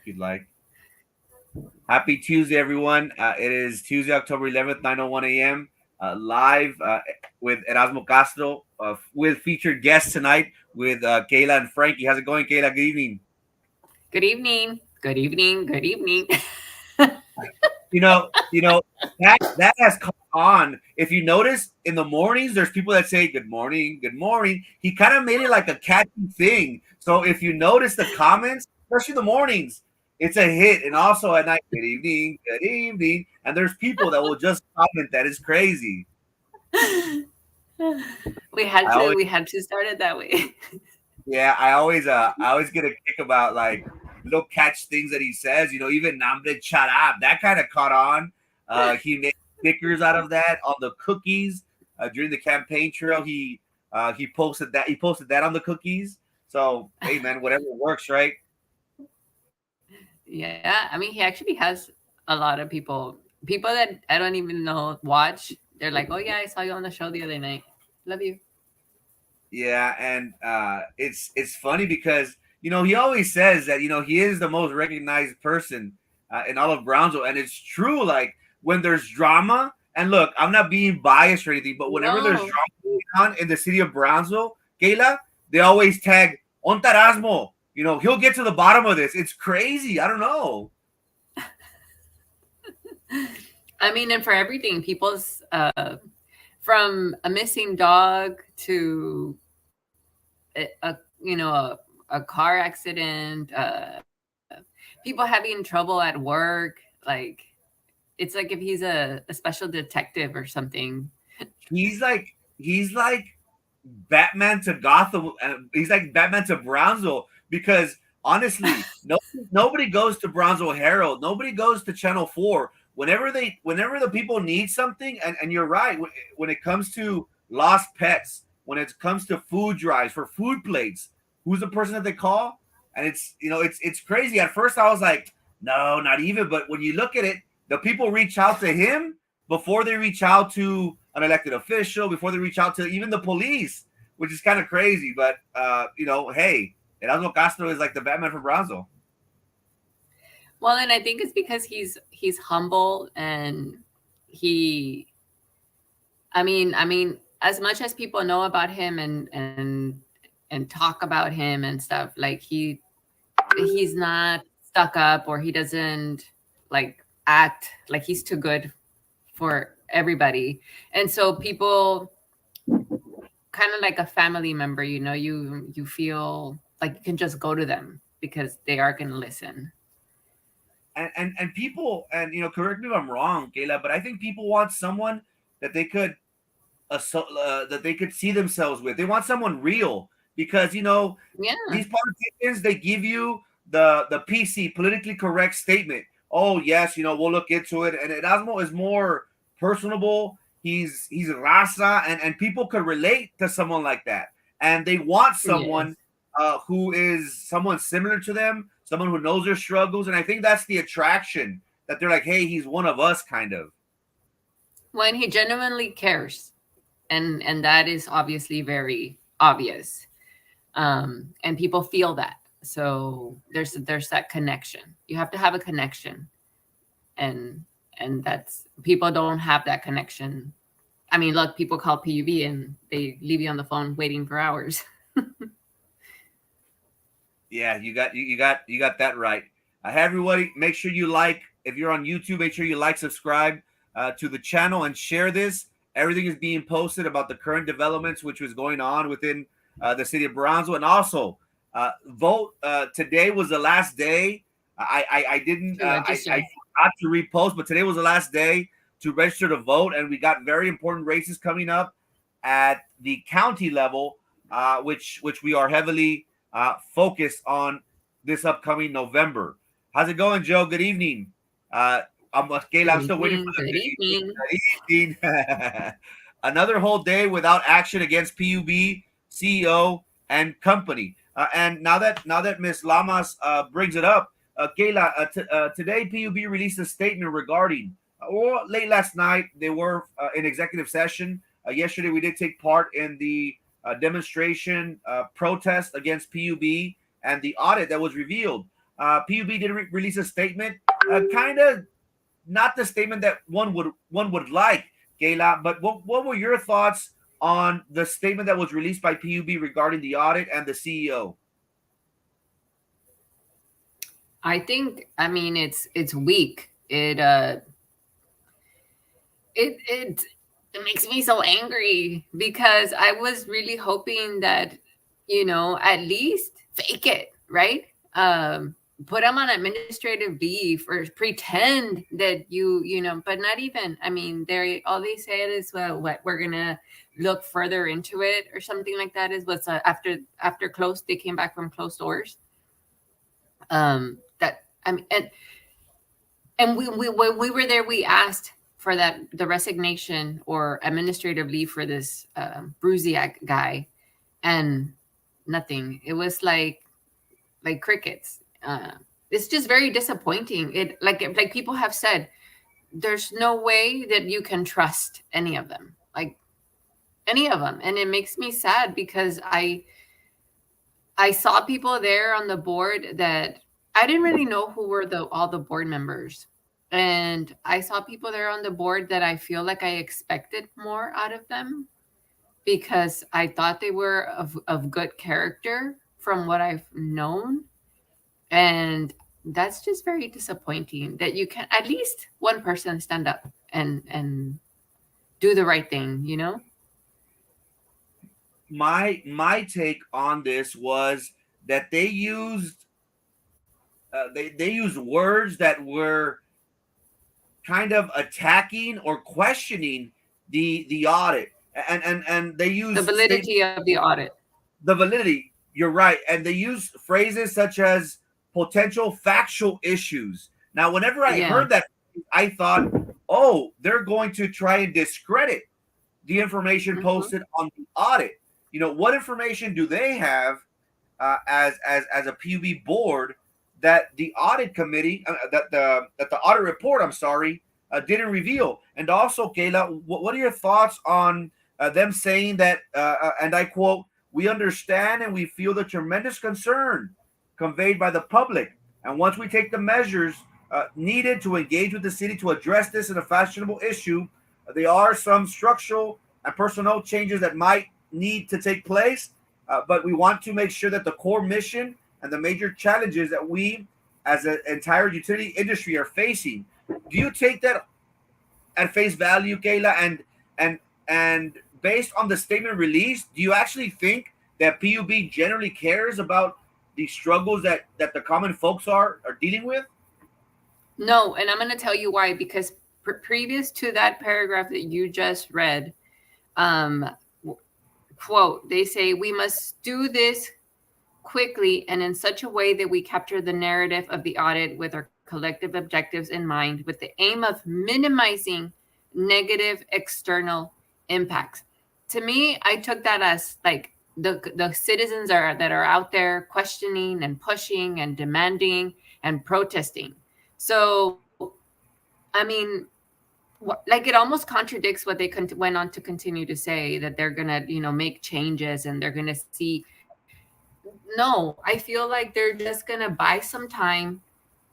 if you'd like. Happy Tuesday, everyone. It is Tuesday, October 11th, 9:01 a.m. Live with Erasmo Castro with featured guests tonight with Kayla and Frankie. How's it going, Kayla? Good evening. Good evening. Good evening. Good evening. You know that has caught on. If you notice in the mornings, there's people that say good morning, good morning. He kind of made it like a catchy thing. So if you notice the comments, especially the mornings, it's a hit. And also at night, good evening, good evening. And there's people that will just comment that is crazy. we had I to always we had to start it that way. Yeah, I always get a kick about like little catch things that he says. Even Namde Charab, that kind of caught on. He made stickers out of that on the cookies during the campaign trail. He posted that. He posted that on the cookies. So hey, man, whatever works, right? Yeah, I mean he actually has a lot of people that I don't even know watch. They're like, "Oh yeah, I saw you on the show the other night. Love you." Yeah, and it's funny because he always says that he is the most recognized person in all of Brownsville, and it's true. Like when there's drama, and look, I'm not being biased or anything, but whenever there's No. drama going on in the city of Brownsville, Kayla, they always tag on Erasmo. He'll get to the bottom of this. It's crazy. I don't know. I mean, and for everything, people's from a missing dog to a car accident, people having trouble at work, like it's like if he's a special detective or something. He's like Batman to Gotham. He's like Batman to Brownsville because honestly, nobody goes to Brownsville Herald. Nobody goes to Channel 4. Whenever the people need something, and you're right, when it comes to lost pets, when it comes to food drives for food plates, who's the person that they call? And it's crazy. At first, I was like, no, not even. But when you look at it, the people reach out to him before they reach out to an elected official, before they reach out to even the police, which is kind of crazy. But hey, Erasmo Castro is like the Batman from Brownsville. Well, and I think it's because he's humble and he I mean as much as people know about him and talk about him and stuff, like he's not stuck up or he doesn't like act like he's too good for everybody. And so people kind of like a family member, you feel like you can just go to them because they are going to listen. And people, and correct me if I'm wrong, Kayla, but I think people want someone that they could that they could see themselves with. They want someone real because Yeah. these politicians, they give you the PC, politically correct statement. Oh yes, we'll look into it. And Erasmo is more personable. He's raza, and people could relate to someone like that, and they want someone Yes. who is someone similar to them, someone who knows their struggles, and I think that's the attraction, that they're like, hey, he's one of us, kind of. When he genuinely cares, and that is obviously very obvious, and people feel that. So there's that connection. You have to have a connection, and that's people don't have that connection. I mean, look, people call PUB and they leave you on the phone waiting for hours. Yeah, you got that right. Hey everybody, make sure you like. If you're on YouTube, make sure you like, subscribe to the channel, and share this. Everything is being posted about the current developments, which was going on within the city of Brownsville, and also vote. Today was the last day. I didn't To I register. forgot to repost, but today was the last day to register to vote, and we got very important races coming up at the county level, which we are heavily focused on this upcoming November. How's it going, Joe? Good evening. Uh, Kayla, Good I'm still waiting for evening. the Good evening. good evening. Good evening. Another whole day without action against PUB CEO and company. And now that Miss Lamas brings it up, Kayla, today PUB released a statement regarding, or late last night, they were in executive session. Yesterday, we did take part in the demonstration protest against PUB and the audit that was revealed. PUB did release a statement, kind of not the statement that one would like, Gayla. But what were your thoughts on the statement that was released by PUB regarding the audit and the CEO? I think, I mean, it's weak. It it makes me so angry because I was really hoping that, at least fake it, right? Put them on administrative leave or pretend that but not even. I mean, they all they said is, well, what we're gonna look further into it or something like that. Is what's after close they came back from closed doors. That I mean, and we when we were there, we asked for that the resignation or administrative leave for this Brusiak guy, and nothing. It was like crickets. It's just very disappointing. It like people have said, there's no way that you can trust any of them, like any of them, and it makes me sad because I saw people there on the board that I didn't really know who were all the board members. And I saw people there on the board that I feel like I expected more out of them because I thought they were of good character from what I've known. And that's just very disappointing that you can at least one person stand up and do the right thing. My take on this was that they used words that were kind of attacking or questioning the audit, and they The use validity of the audit. the validity. You're right, and they use phrases such as potential factual issues. Now, whenever I Yeah. heard that, I thought, oh, they're going to try and discredit the information Hmm. posted on the audit. What information do they have as a PUB board that the audit committee that the audit report, I'm sorry, didn't reveal? And also, Kayla, what are your thoughts on them saying that, and I quote, "We understand and we feel the tremendous concern conveyed by the public, and once we take the measures needed to engage with the city to address this in a fashionable issue, there are some structural and personnel changes that might need to take place, but we want to make sure that the core mission and the major challenges that we as an entire utility industry are facing." Do you take that at face value, Kayla? And based on the statement released, do you actually think that PUB generally cares about the struggles that the common folks are dealing with? No, and I'm going to tell you why. Because previous to that paragraph that you just read, um, quote, they say, we must do this quickly and in such a way that we capture the narrative of the audit with our collective objectives in mind, with the aim of minimizing negative external impacts. To me, I took that as like the citizens that are out there questioning and pushing and demanding and protesting. So, I mean, like it almost contradicts what they went on to continue to say, that they're gonna make changes and they're gonna see. No, I feel like they're just gonna buy some time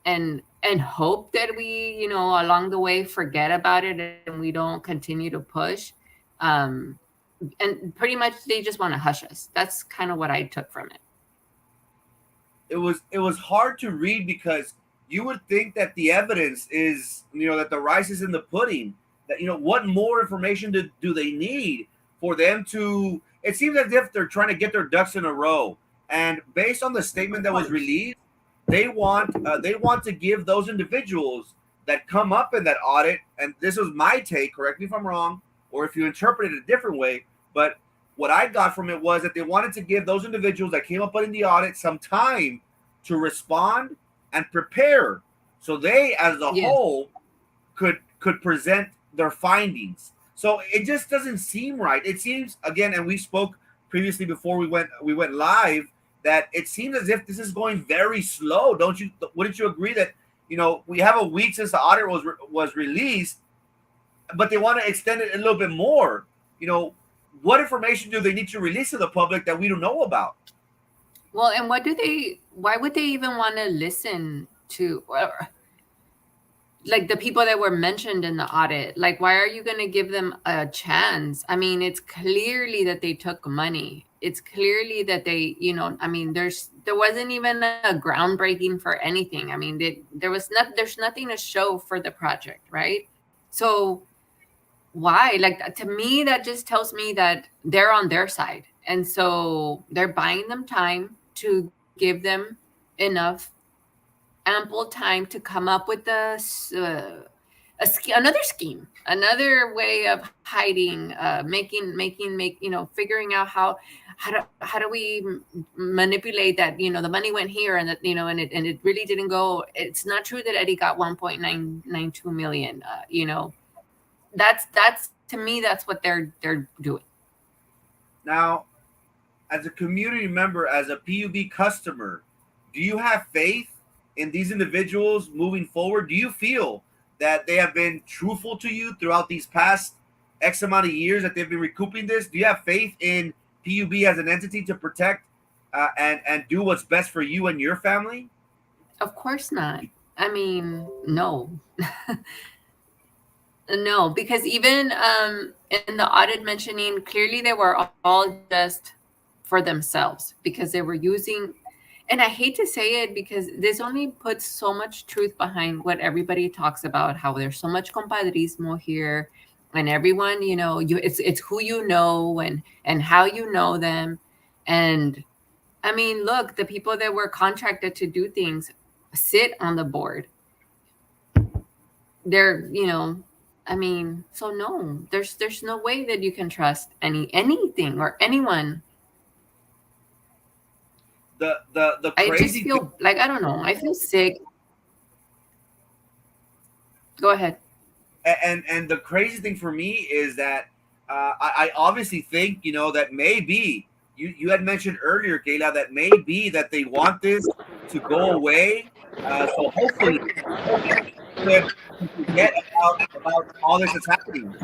and hope that we along the way forget about it and we don't continue to push. um and pretty much they just want to hush us. That's kind of what I took from it. It was hard to read because you would think that the evidence is, that the rice is in the pudding. That, what more information do they need for them to? It seems as if they're trying to get their ducks in a row. And based on the statement that was released, they want to give those individuals that come up in that audit. And this was my take. Correct me if I'm wrong, or if you interpret it a different way. But what I got from it was that they wanted to give those individuals that came up in the audit some time to respond and prepare, so they as a Yes. whole could present their findings. So it just doesn't seem right. It seems, again, and we spoke previously before we went live, that it seems as if this is going very slow. Don't you? Wouldn't you agree that we have a week since the audit was released, but they want to extend it a little bit more? What information do they need to release to the public that we don't know about? Well, and what do they? Why would they even want to listen to? Like the people that were mentioned in the audit, like why are you going to give them a chance? I mean, it's clearly that they took money. It's clearly that they, I mean, there wasn't even a groundbreaking for anything. I mean, there's nothing to show for the project, right? So why? Like, to me, that just tells me that they're on their side, and so they're buying them time to give them enough ample time to come up with another scheme, another way of hiding, figuring out how do we manipulate that, the money went here, and that, and it really didn't go. It's not true that Eddie got 1.992 million. That's to me, that's what they're doing. Now, as a community member, as a PUB customer, do you have faith in these individuals moving forward? Do you feel that they have been truthful to you throughout these past X amount of years that they've been recouping this? Do you have faith in PUB as an entity to protect and do what's best for you and your family? Of course not. I mean, no. No, because even in the audit mentioning, clearly they were all just for themselves because they were using, and I hate to say it because this only puts so much truth behind what everybody talks about, how there's so much compadrismo here, and everyone, it's who you know and how you know them. And I mean, look, the people that were contracted to do things sit on the board. They're, I mean, so no, there's no way that you can trust anything or anyone. The I just crazy thing, feel like, I don't know, I feel sick. Go ahead. and the crazy thing for me is that I obviously think that maybe you had mentioned earlier, Kayla, that maybe that they want this to go away. So hopefully we can forget about all this that's happening.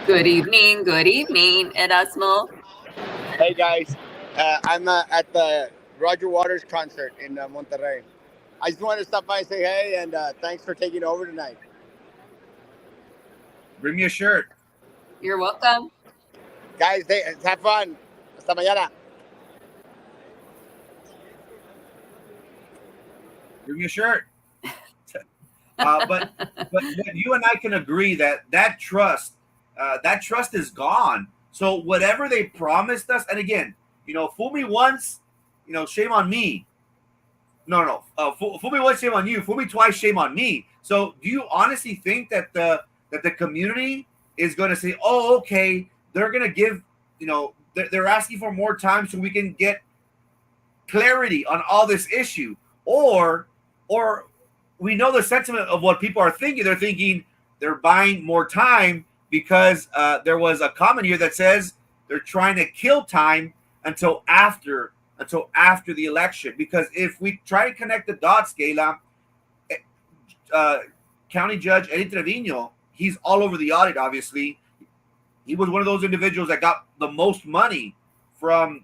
Good evening, Erasmo. Hey guys, I'm at the Roger Waters concert in Monterrey. I just wanted to stop by and say hey, and thanks for taking over tonight. Bring me a shirt. You're welcome. Guys, have fun. Hasta mañana. Bring me a shirt. But you and I can agree that that trust is gone. So whatever they promised us, and again, fool me once, shame on me. No. Fool me once, shame on you. Fool me twice, shame on me. So do you honestly think that the community is going to say, oh, okay, they're going to give, they're asking for more time so we can get clarity on all this issue, or we know the sentiment of what people are thinking. They're thinking they're buying more time because there was a comment here that says they're trying to kill time until after the election. Because if we try to connect the dots, Gayla, uh, County Judge Eddie Trevino, he's all over the audit. Obviously, he was one of those individuals that got the most money from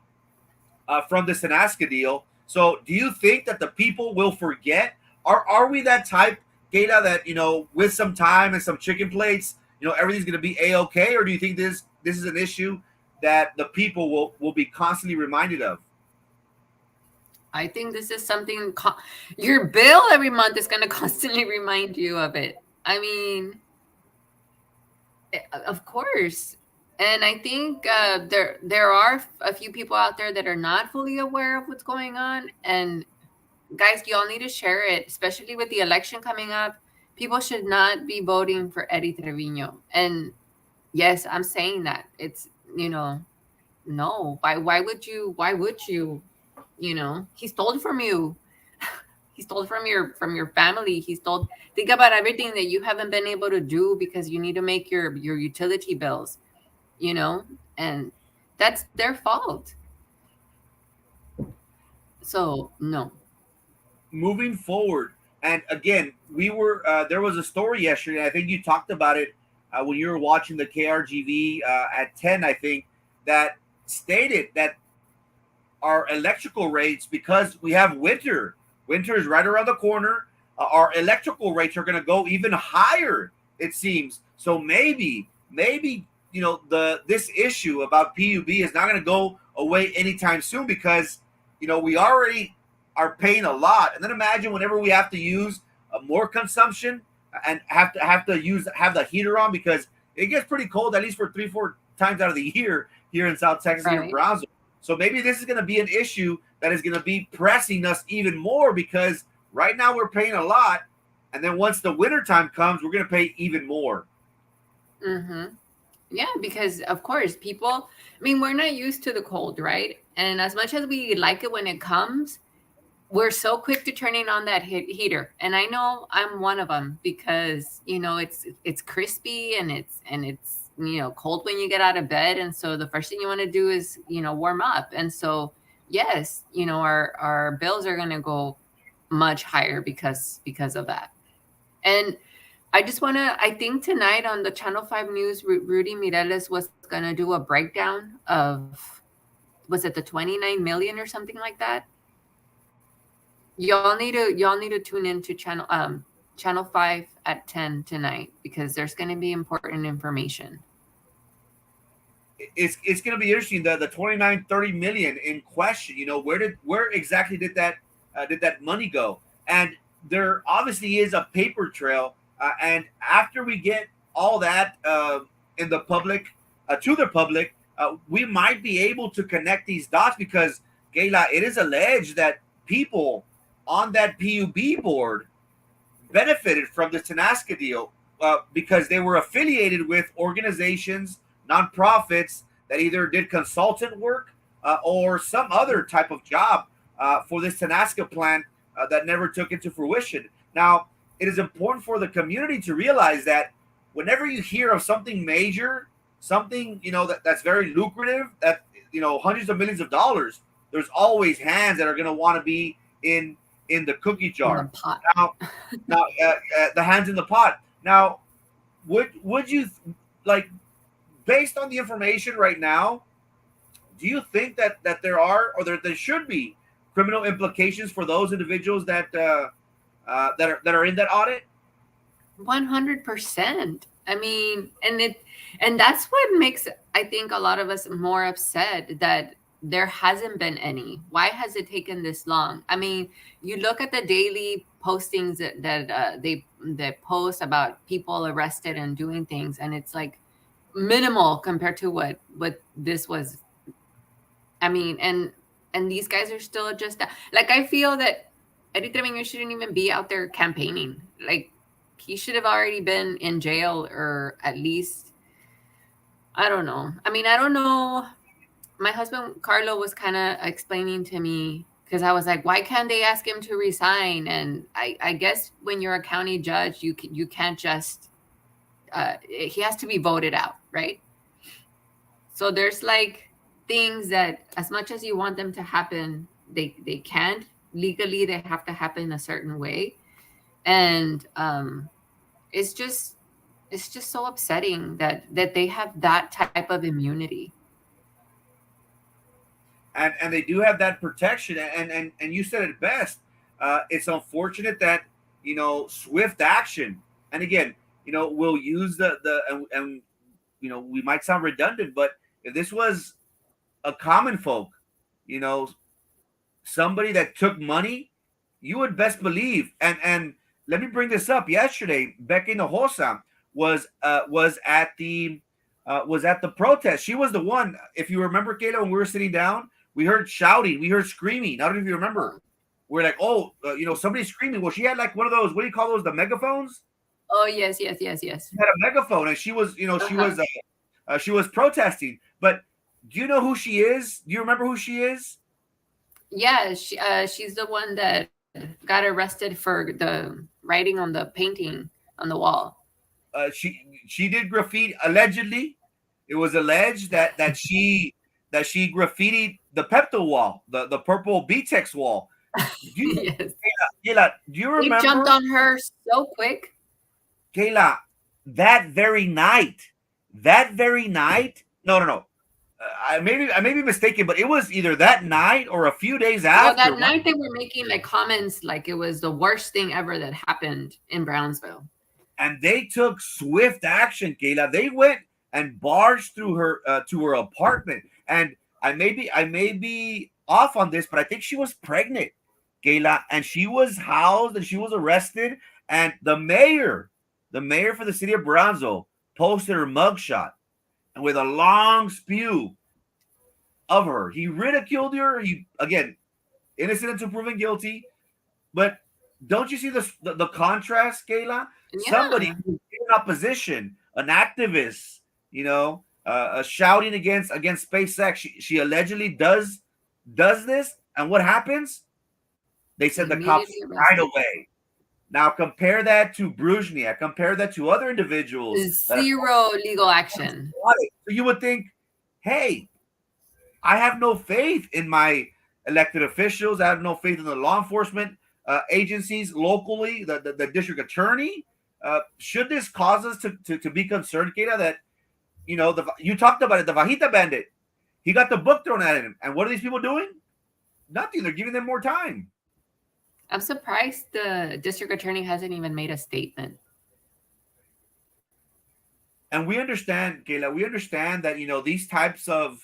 the Sanaska deal. So, do you think that the people will forget? Are we that type, Gata, that with some time and some chicken plates, everything's going to be a okay? Or do you think this is an issue that the people will be constantly reminded of? I think this is something your bill every month is going to constantly remind you of it. I mean, of course. And I think there are a few people out there that are not fully aware of what's going on. And guys, y'all need to share it, especially with the election coming up. People should not be voting for Eddie Trevino. And yes, I'm saying that. It's, no. Why would you? Why would you? He stole from you. He stole from your family. He stole. Think about everything that you haven't been able to do because you need to make your utility bills. And that's their fault. So no. Moving forward, and again, we were there was a story yesterday. I think you talked about it when you were watching the KRGV at 10. I think that stated that our electrical rates, because we have winter. Winter is right around the corner. Our electrical rates are going to go even higher, it seems. So maybe this issue about PUB is not going to go away anytime soon, because we already are paying a lot. And then imagine whenever we have to use more consumption and have the heater on, because it gets pretty cold at least for 3-4 times out of the year here in South Texas, here in Brownsville. So maybe this is going to be an issue that is going to be pressing us even more, because right now we're paying a lot, and then once the winter time comes, we're going to pay even more. Mm-hmm. Yeah, because of course people, I mean, we're not used to the cold, right? And as much as we like it when it comes, we're so quick to turning on that heater. And I know I'm one of them, because it's crispy and it's cold when you get out of bed, and so the first thing you want to do is warm up. And so yes, our bills are going to go much higher because of that. And I think tonight on the Channel 5 News, Rudy Mireles was going to do a breakdown of, was it the 29 million or something like that? Y'all need to tune into Channel 5 at 10 tonight, because there's going to be important information. It's going to be interesting. The 29-30 million in question. Where exactly did that money go? And there obviously is a paper trail. And after we get all that in the public, to the public, we might be able to connect these dots, because Gayla, it is alleged that people on that PUB board benefited from the Tenasca deal because they were affiliated with organizations, nonprofits that either did consultant work or some other type of job for this Tenasca plan that never took into fruition. Now, it is important for the community to realize that whenever you hear of something major, something that's very lucrative, that hundreds of millions of dollars, there's always hands that are going to want to be in the cookie jar. In the pot. Now, the hands in the pot. Now, would you like, based on the information right now, do you think that there are, or there should be, criminal implications for those individuals that are in that audit? 100%. I mean, and that's what makes, I think, a lot of us more upset that there hasn't been any. Why has it taken this long? I mean, you look at the daily postings that they post about people arrested and doing things, and it's like minimal compared to what this was. I mean, and these guys are still just like, I feel that Eddie Trevino shouldn't even be out there campaigning. Like, he should have already been in jail, or at least, I don't know. I mean, I don't know. My husband, Carlo, was kind of explaining to me, because I was like, why can't they ask him to resign? And I guess when you're a county judge, you can't just, he has to be voted out, right? So there's like things that, as much as you want them to happen, they can't. Legally, they have to happen a certain way. And it's just so upsetting that they have that type of immunity. And they do have that protection. And you said it best. It's unfortunate that swift action. And again, we'll use and we might sound redundant, but if this was a common folk, somebody that took money, you would best believe. And let me bring this up. Yesterday, Becky Hinojosa was at the protest. She was the one. If you remember, Kayla, when we were sitting down, we heard shouting, we heard screaming. I don't know if you remember. We're like, somebody's screaming. Well, she had like one of those. What do you call those? The megaphones. Oh yes. She had a megaphone, and she was, she was protesting. But do you know who she is? Do you remember who she is? Yeah, she's the one that got arrested for the writing on the painting on the wall. She did graffiti. Allegedly, it was alleged that she graffitied the Pepto wall, the purple BTEX wall. Yes. Kayla, do you remember? He jumped on her so quick. Kayla, that very night. No. I may be mistaken, but it was either that night or a few days Well, after. that night they were making like comments like it was the worst thing ever that happened in Brownsville. And they took swift action, Kayla. They went and barged through her to her apartment. And I may be off on this, but I think she was pregnant, Kayla, and she was housed and she was arrested. And the mayor for the city of Brownsville, posted her mugshot and with a long spew of her. He ridiculed her. He again innocent until proven guilty. But don't you see the contrast, Kayla? Somebody Yeah. who's in opposition, an activist, shouting against SpaceX. She allegedly does this, and what happens? They send the cops Immediately right arrested. away. Now compare that to Bruzhnia. Compare that to other individuals that are Zero legal action. so you would think, hey, I have no faith in my elected officials. I have no faith in the law enforcement agencies locally, the district attorney. Should this cause us to be concerned, Kata, that, you talked about it, the Vajita bandit, he got the book thrown at him. And what are these people doing? Nothing. They're giving them more time. I'm surprised the district attorney hasn't even made a statement. And we understand, Kayla, we understand that, these types of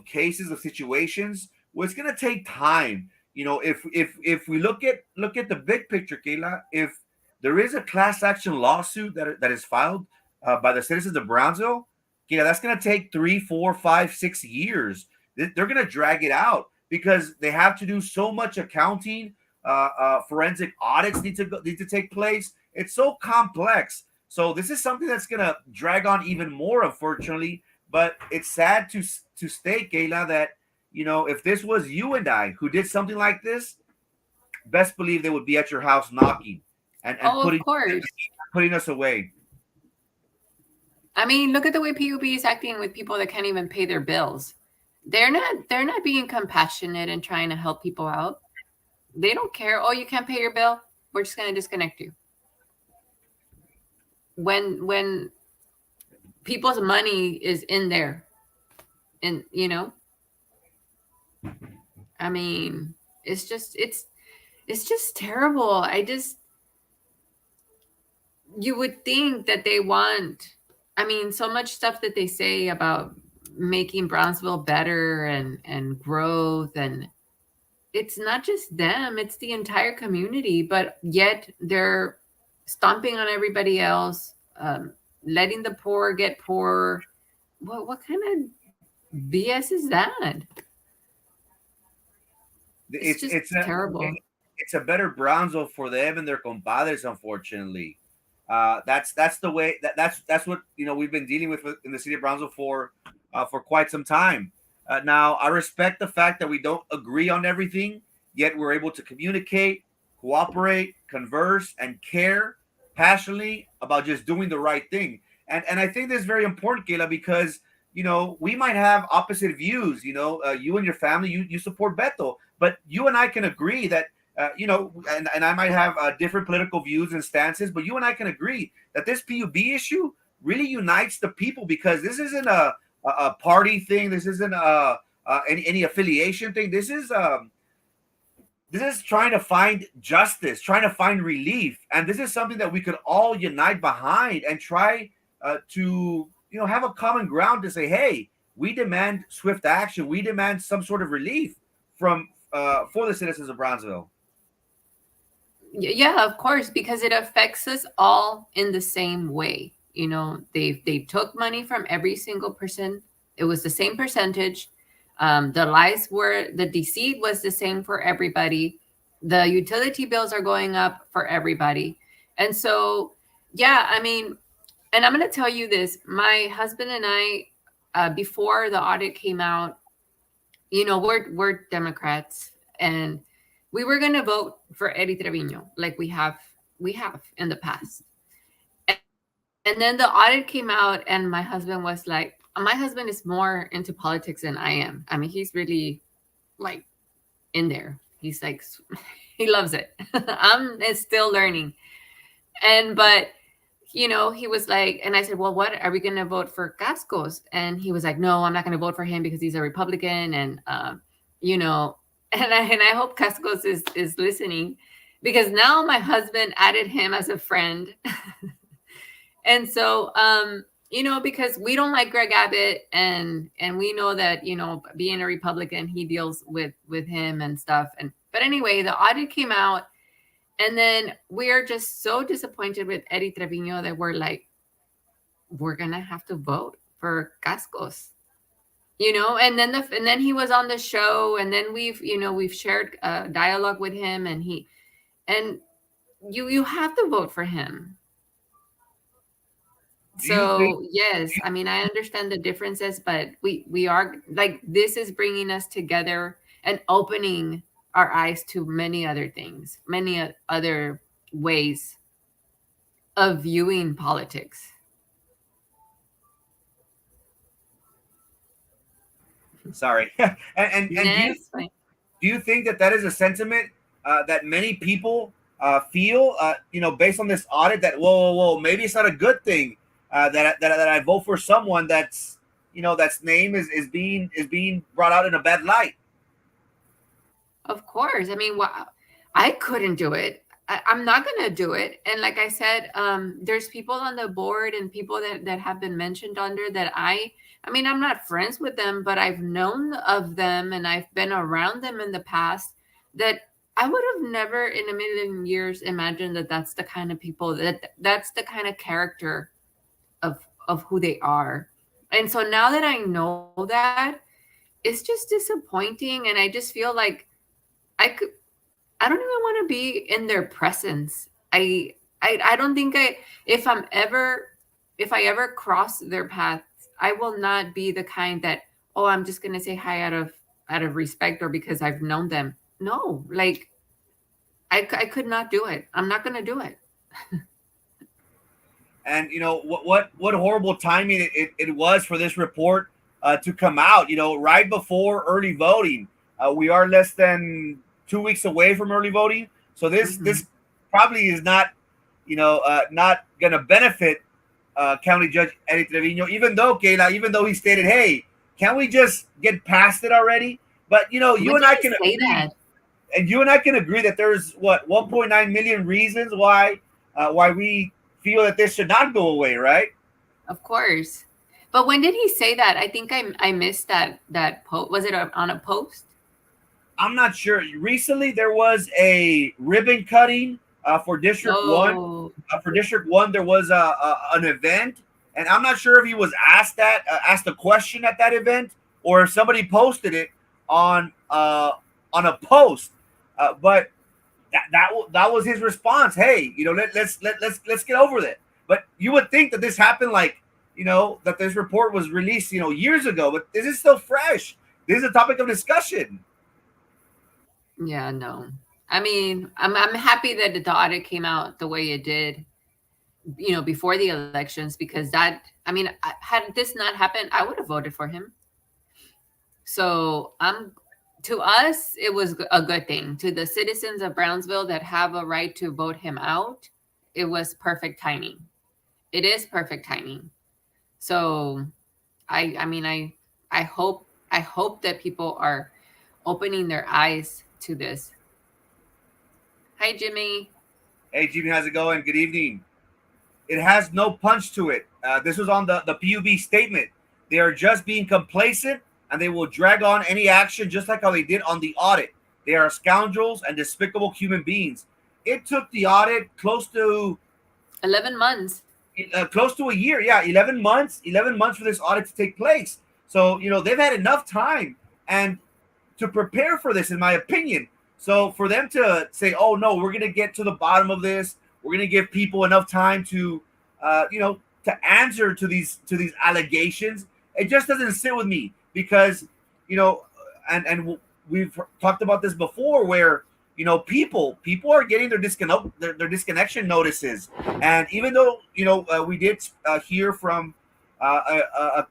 cases, of situations, well, it's going to take time. If we look at the big picture, Kayla, if there is a class action lawsuit that is filed by the citizens of Brownsville, that's going to take 3, 4, 5, 6 years. They're going to drag it out because they have to do so much accounting. Forensic audits need to take place. It's so complex. So this is something that's going to drag on even more, unfortunately. But it's sad to state, Kayla, that, if this was you and I who did something like this, best believe they would be at your house knocking and putting us away. I mean, look at the way PUB is acting with people that can't even pay their bills. They're not being compassionate and trying to help people out. They don't care. Oh, you can't pay your bill? We're just going to disconnect you. When people's money is in there, and I mean, it's just terrible. You would think that they want, I mean, so much stuff that they say about making Brownsville better and growth, and it's not just them, it's the entire community, but yet they're stomping on everybody else, letting the poor get poorer. What kind of BS is that? It's terrible. It's a better Brownsville for them and their compadres, unfortunately. That's the way that's what we've been dealing with in the city of Brownsville for quite some time. Now, I respect the fact that we don't agree on everything, yet we're able to communicate, cooperate, converse, and care passionately about just doing the right thing. And I think this is very important, Kayla, because we might have opposite views. You and your family, you support Beto, but you and I can agree that and I might have different political views and stances, but you and I can agree that this PUB issue really unites the people, because this isn't a party thing. This isn't any affiliation thing. This is trying to find justice, trying to find relief, and this is something that we could all unite behind and try to have a common ground to say, hey, we demand swift action. We demand some sort of relief for the citizens of Brownsville. Yeah, of course, because it affects us all in the same way. They took money from every single person. It was the same percentage. The deceit was the same for everybody. The utility bills are going up for everybody. And so, yeah, I mean, and I'm going to tell you this, my husband and I, before the audit came out, we're Democrats, and we were going to vote for Eddie Treviño, like we have in the past. And then the audit came out, and my husband was like, my husband is more into politics than I am. I mean, he's really like in there. He's like, he loves it. I'm still learning. But he was like, and I said, well, what are we going to vote for Cascos? And he was like, no, I'm not going to vote for him because he's a Republican. And, you know, and I hope Cascos is listening, because now my husband added him as a friend. And so, because we don't like Greg Abbott, and we know that, being a Republican, he deals with him and stuff. But anyway, the audit came out, and then we are just so disappointed with Eddie Trevino that we're like, we're gonna have to vote for Cascos, And then he was on the show, and then we've shared dialogue with him, and you have to vote for him. So yes, I mean, I understand the differences, but we are like, this is bringing us together and opening our eyes to many other things, many other ways of viewing politics. Sorry. and do you think that is a sentiment that many people feel, based on this audit, that whoa, maybe it's not a good thing that I vote for someone that's that's name is being brought out in a bad light? Of course. I mean, I couldn't do it. I'm not going to do it. And like I said, there's people on the board and people that have been mentioned under that I mean, I'm not friends with them, but I've known of them and I've been around them in the past, that I would have never in a million years imagined that that's the kind of people that's the kind of character of who they are. And so now that I know that, it's just disappointing. And I just feel like I don't even want to be in their presence. I don't think if I ever cross their paths, I will not be the kind that, oh, I'm just going to say hi out of respect or because I've known them. No, like I could not do it. I'm not going to do it. And what horrible timing it was for this report to come out, right before early voting. We are less than 2 weeks away from early voting. So this probably is not, not going to benefit County Judge Eddie Trevino, even though he stated, hey, can we just get past it already? But, you and I can say that. And you and I can agree that there's 1.9 million reasons why we feel that this should not go away, right? Of course. But when did he say that? I think I missed that post. Was it on a post? I'm not sure. Recently, there was a ribbon cutting for District 1. For District 1, there was an event, and I'm not sure if he was asked a question at that event, or if somebody posted it on a post. But that was his response. Hey, let's get over it. But you would think that this happened that this report was released years ago, but this is still fresh. This is a topic of discussion. Yeah, no. I mean, I'm happy that the audit came out the way it did, before the elections, because had this not happened, I would have voted for him. So to us, it was a good thing. To the citizens of Brownsville that have a right to vote him out, it was perfect timing. It is perfect timing. So I hope that people are opening their eyes to this. Hi, Jimmy. Hey, Jimmy, how's it going? Good evening. It has no punch to it. This was on the PUB statement. They are just being complacent, and they will drag on any action just like how they did on the audit. They are scoundrels and despicable human beings. It took the audit close to 11 months. Close to a year. Yeah, 11 months. 11 months for this audit to take place. So, they've had enough time and to prepare for this, in my opinion. So for them to say, oh, no, we're going to get to the bottom of this. We're going to give people enough time to, to answer to these allegations. It just doesn't sit with me because, and we've talked about this before where, people are getting their disconnection notices. And even though, we did hear from a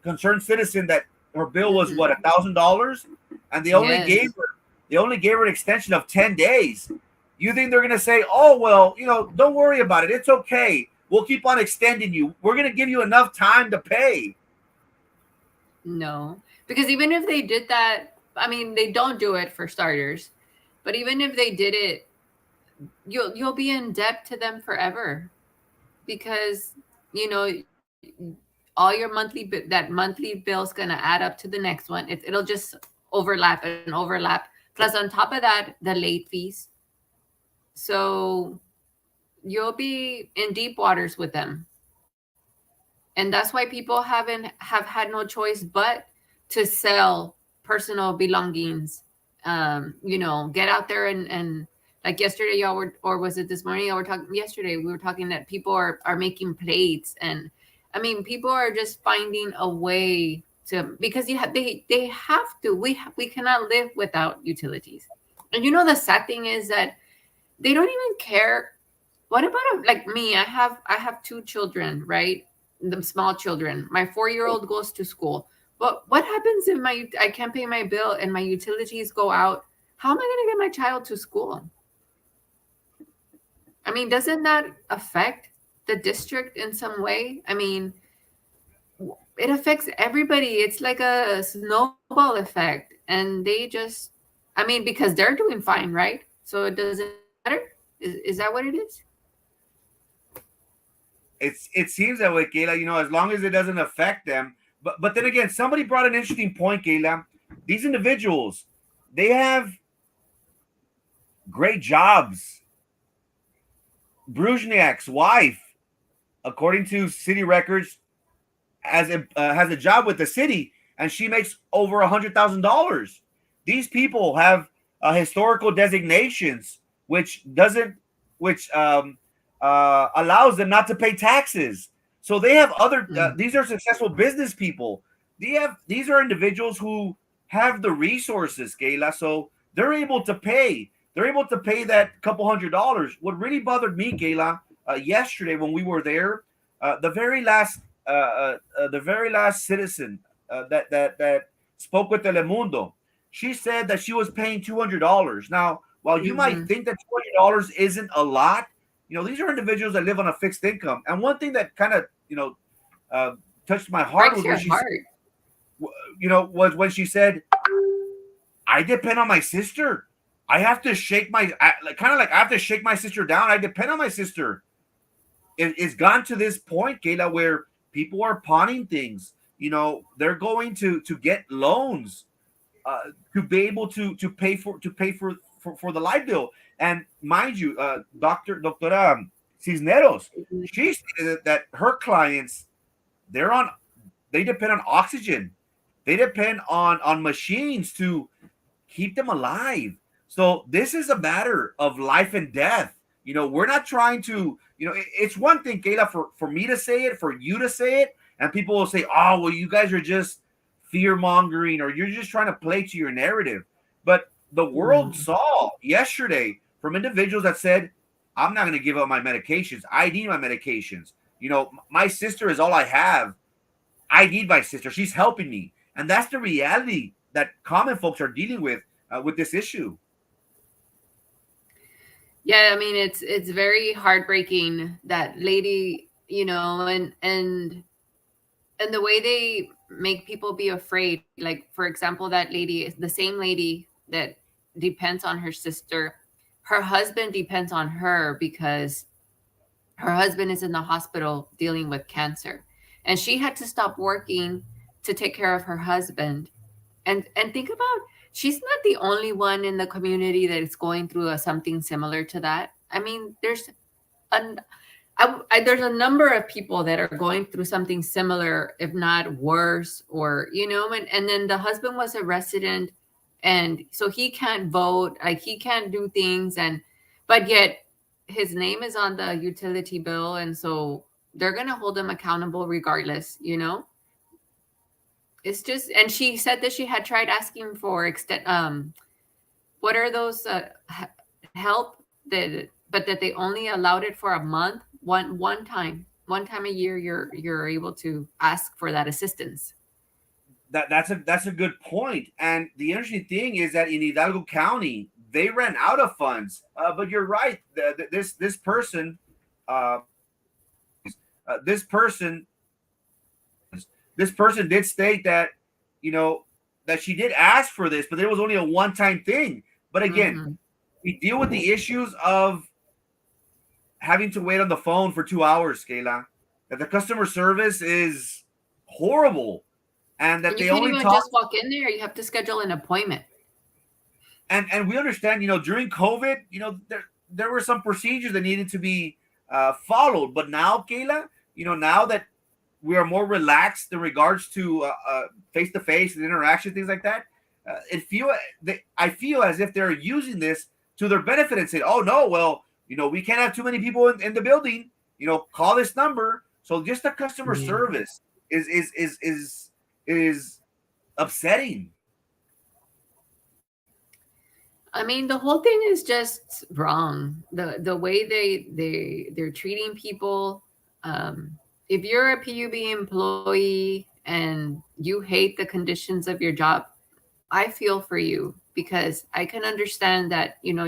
concerned citizen that her bill was $1,000, and they only gave her an extension of 10 days. You think they're going to say, oh, well, don't worry about it. It's okay. we'll keep on extending you. We're going to give you enough time to pay. No, because even if they did that, I mean, they don't do it for starters. But even if they did it, you'll be in debt to them forever, because you know all your that monthly bill's gonna add up to the next one. It'll just overlap and overlap. Plus, on top of that, the late fees. So you'll be in deep waters with them, and that's why people have had no choice but to sell personal belongings. Get out there and like yesterday, y'all were, or was it this morning? Y'all were talking yesterday. We were talking that people are making plates, and I mean, people are just finding a way to, because they have to. We cannot live without utilities. And the sad thing is that they don't even care. What about like me? I have two children, right? The small children. My 4-year-old goes to school. But what happens if I can't pay my bill and my utilities go out? How am I going to get my child to school? I mean, doesn't that affect the district in some way? I mean, it affects everybody. It's like a snowball effect. And they just, I mean, because they're doing fine, right? So it doesn't matter. Is that what it is? It seems that way, Kayla, as long as it doesn't affect them. But then again, somebody brought an interesting point, Kayla. These individuals, they have great jobs. Bruzniak's wife, according to city records, has a job with the city, and she makes over $100,000. These people have historical designations, which allows them not to pay taxes. So they have other. These are successful business people. These are individuals who have the resources, Kayla. So they're able to pay. They're able to pay that couple $100. What really bothered me, Kayla, yesterday when we were there, the very last citizen that spoke with Telemundo, she said that she was paying $200. Now, while you might think that $200 isn't a lot, these are individuals that live on a fixed income. And one thing that kind of touched my heart was when she said, "I depend on my sister. I have to shake I have to shake my sister down. I depend on my sister." It's gone to this point, Kayla, where people are pawning things. They're going to get loans to be able to pay for the light bill. And mind you, Doctora Cisneros, she stated that her clients, they depend on oxygen. They depend on machines to keep them alive. So this is a matter of life and death. We're not trying to, it's one thing, Kayla, for me to say it, for you to say it, and people will say, "Oh, well, you guys are just fear mongering, or you're just trying to play to your narrative." But the world saw yesterday from individuals that said, "I'm not going to give up my medications. I need my medications. My sister is all I have. I need my sister. She's helping me." And that's the reality that common folks are dealing with this issue. Yeah, I mean, it's very heartbreaking, that lady, and the way they make people be afraid. Like, for example, that lady is the same lady that depends on her sister. Her husband depends on her because her husband is in the hospital dealing with cancer, and she had to stop working to take care of her husband. And think about, she's not the only one in the community that is going through something similar to that. I mean, there's there's a number of people that are going through something similar, if not worse, or and then the husband was a resident, and so he can't vote, like he can't do things, but yet his name is on the utility bill, and so they're gonna hold him accountable regardless. It's just, and she said that she had tried asking for what are those help, but that they only allowed it for a month. One time a year, you're able to ask for that assistance. That's a good point. And the interesting thing is that in Hidalgo County, they ran out of funds. But you're right. This person, this person did state that, you know, that she did ask for this, but there was only a one-time thing. But again, Mm-hmm. we deal with the issues of having to wait on the phone for 2 hours, Kayla. That the customer service is horrible, and that And you they can't only even talk. just walk in there. You have to schedule an appointment. And we understand, you know, during COVID, you know, there were some procedures that needed to be followed. But now, Kayla, you know, now that we are more relaxed in regards to face to face and interaction, things like that. I feel as if they're using this to their benefit and say, "Oh no, well, you know, we can't have too many people in the building. You know, call this number." So just the customer Yeah. service is upsetting. I mean, the whole thing is just wrong. The way they're treating people. If you're a PUB employee and you hate the conditions of your job, I feel for you, because I can understand that, you know,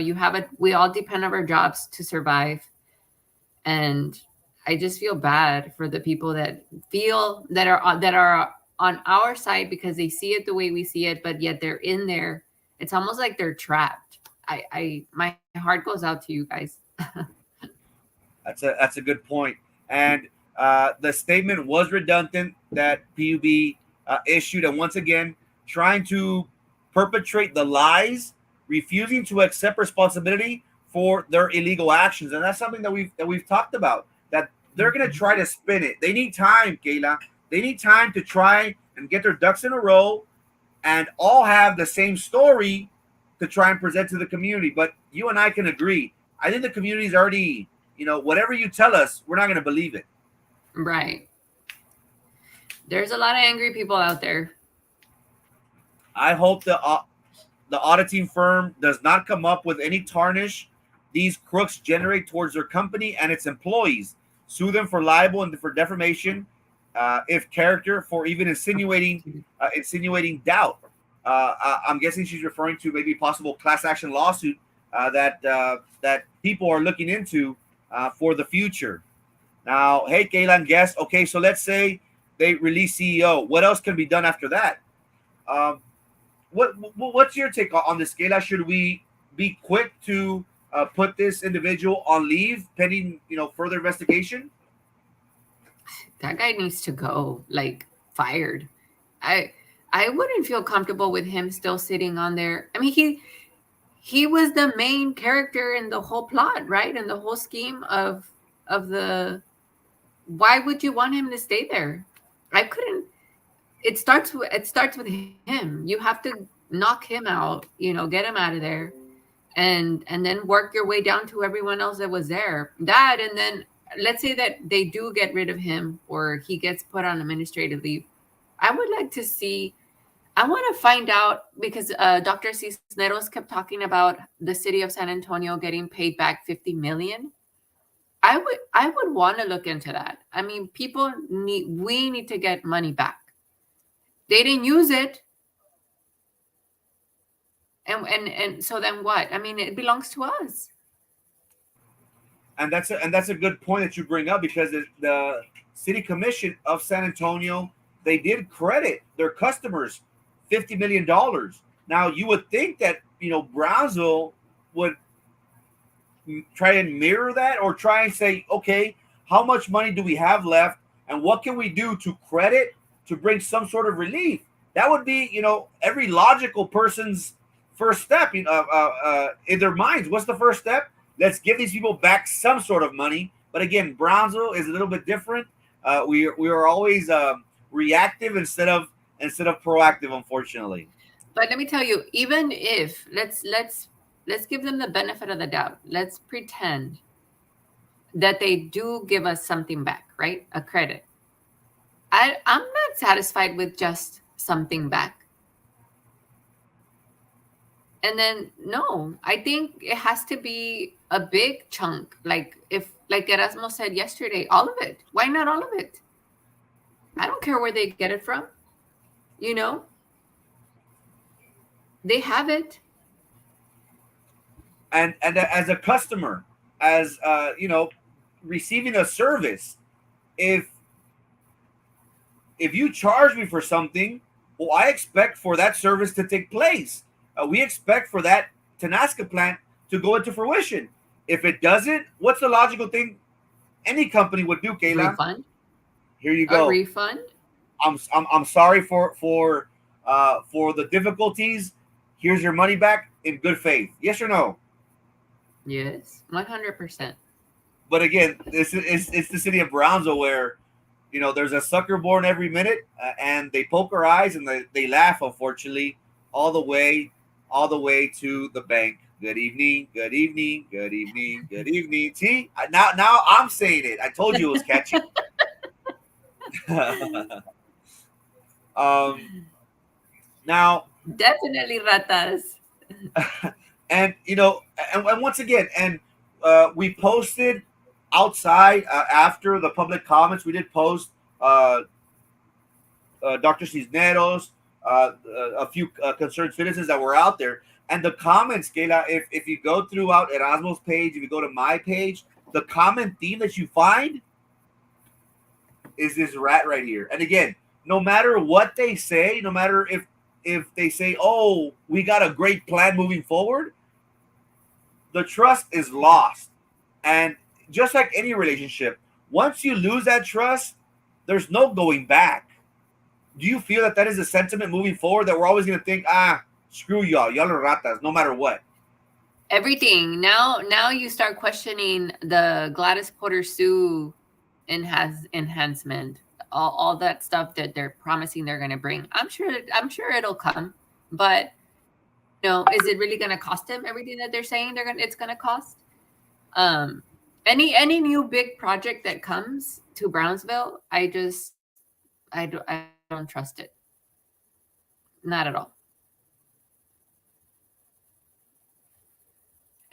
we all depend on our jobs to survive. And I just feel bad for the people that are on our side, because they see it the way we see it, but yet they're in there. It's almost like they're trapped. My heart goes out to you guys. That's a good point. And the statement was redundant that PUB issued, and once again, trying to perpetrate the lies, refusing to accept responsibility for their illegal actions, and that's something that we've talked about. That they're going to try to spin it. They need time, Kayla. They need time to try and get their ducks in a row, and all have the same story to try and present to the community. But you and I can agree. I think the community's already, you know, whatever you tell us, we're not going to believe it. Right. There's a lot of angry people out there. I hope the auditing firm does not come up with any tarnish these crooks generate towards their company and its employees. Sue them for libel and for defamation, if character, for even insinuating doubt. I'm guessing she's referring to maybe possible class action lawsuit that people are looking into for the future. Now, hey, Kaylan, guess. Okay, so let's say they release CEO. What else can be done after that? Um, what's your take on this, Kayla? Should we be quick to put this individual on leave pending, you know, further investigation? That guy needs to go, like, fired. I I wouldn't feel comfortable with him still sitting on there. I mean, he was the main character in the whole plot, right? And the whole scheme of the why would you want him to stay there? I couldn't. It starts with him. You have to knock him out, get him out of there, and then work your way down to everyone else that was there. That, and then let's say that they do get rid of him or he gets put on administrative leave. I would like to see. I want to find out because Dr. Cisneros kept talking about the city of San Antonio getting paid back 50 million. I would want to look into that. I mean, we need to get money back. They didn't use it. And so then what? I mean, it belongs to us. And that's a good point that you bring up, because the city commission of San Antonio, they did credit their customers $50 million. Now you would think that Brownsville would try and mirror that, or try and say, okay, how much money do we have left, and what can we do to credit to bring some sort of relief? That would be, every logical person's first step in their minds. What's the first step? Let's give these people back some sort of money. But again, Brownsville is a little bit different. We are always reactive instead of proactive, unfortunately. But let me tell you, even if let's give them the benefit of the doubt. Let's pretend that they do give us something back, right? A credit. I'm not satisfied with just something back. And then no, I think it has to be a big chunk. Like Erasmo said yesterday, all of it. Why not all of it? I don't care where they get it from. You know, they have it. And as a customer, as receiving a service, if you charge me for something, well, I expect for that service to take place. We expect for that Tenasca plant to go into fruition. If it doesn't, what's the logical thing any company would do, Kayla? Refund? Here you A go. refund? I'm sorry for the difficulties. Here's your money back in good faith. Yes or no? Yes, 100%. But again, it's the city of Brownsville where there's a sucker born every minute, and they poke our eyes and they laugh. Unfortunately, all the way to the bank. Good evening, good evening, good evening, good evening. See, now I'm saying it. I told you it was catchy. Now, Definitely ratas. and and once again, and we posted outside after the public comments. We did post Dr. Cisneros, a few concerned citizens that were out there, and the comments, Kayla. If you go throughout Erasmo's page, if you go to my page, the common theme that you find is this rat right here. And again, no matter what they say, no matter if they say, "Oh, we got a great plan moving forward," the trust is lost. And just like any relationship, once you lose that trust, there's no going back. Do you feel that is a sentiment moving forward, that we're always going to think, screw y'all are ratas, no matter what? Everything. Now you start questioning the Gladys Porter Sue enhancement, all that stuff that they're promising they're going to bring. I'm sure it'll come, but is it really going to cost them everything that they're saying it's going to cost? Any new big project that comes to Brownsville, I don't trust it. Not at all.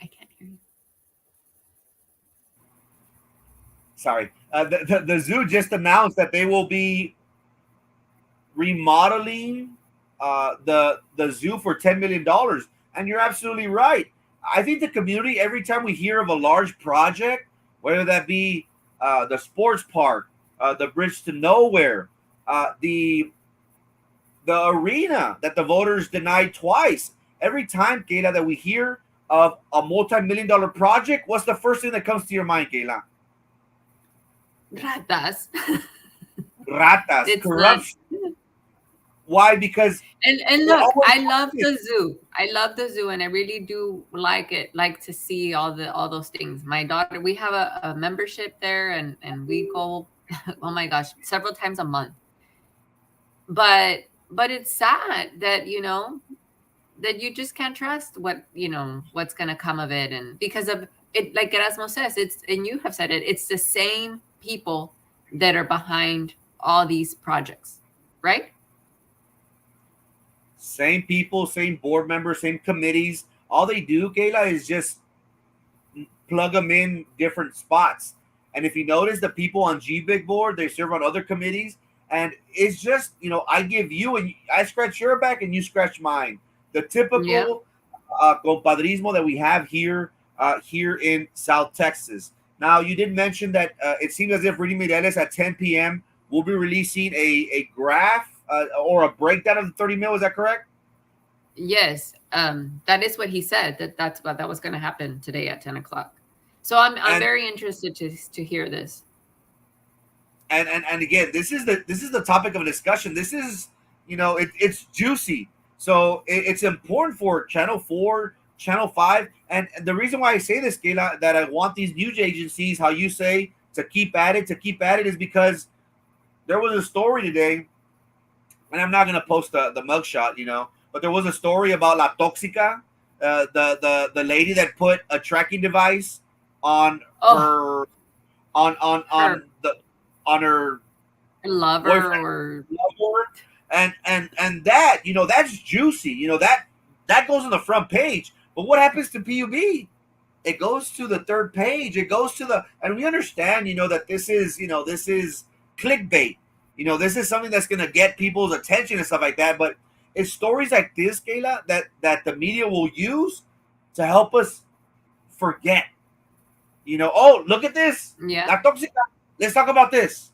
I can't hear you. Sorry. The zoo just announced that they will be remodeling the zoo for $10 million. And you're absolutely right. I think the community, every time we hear of a large project, whether that be the sports park, the bridge to nowhere, the arena that the voters denied twice, every time, Kayla, that we hear of a multi-million-dollar project, what's the first thing that comes to your mind, Kayla? Ratas. Ratas. It's corruption. Why? Because and look, I love the zoo. I love the zoo, and I really do like to see all those things. My daughter, we have a membership there, and we go, oh my gosh, several times a month. But it's sad that that you just can't trust what's going to come of it, and because of it, like Erasmo says, and you have said it, it's the same people that are behind all these projects, right? Same people, same board members, same committees. All they do, Kayla, is just plug them in different spots. And if you notice, the people on GBIG board, they serve on other committees. And it's just, I give you and I scratch your back and you scratch mine. The typical compadrismo that we have here in South Texas. Now, you did mention that it seems as if Rudy Mireles at 10 p.m. will be releasing a graph or a breakdown of the 30 mil. Is that correct? Yes. That is what he said, that was going to happen today at 10 o'clock. So I'm very interested to hear this. And again, this is the topic of discussion. This is, it's juicy. So it's important for Channel 4, Channel 5. And the reason why I say this, Kayla, that I want these news agencies, how you say, to keep at it, is because there was a story today, and I'm not going to post the mugshot, but there was a story about La Toxica, the lady that put a tracking device on her lover and that, that's juicy. That goes on the front page. But what happens to PUB? It goes to the third page. It goes to and we understand, that this is clickbait. This is something that's going to get people's attention and stuff like that. But it's stories like this, Kayla, that the media will use to help us forget. Oh, look at this. Yeah. La Toxica. Let's talk about this.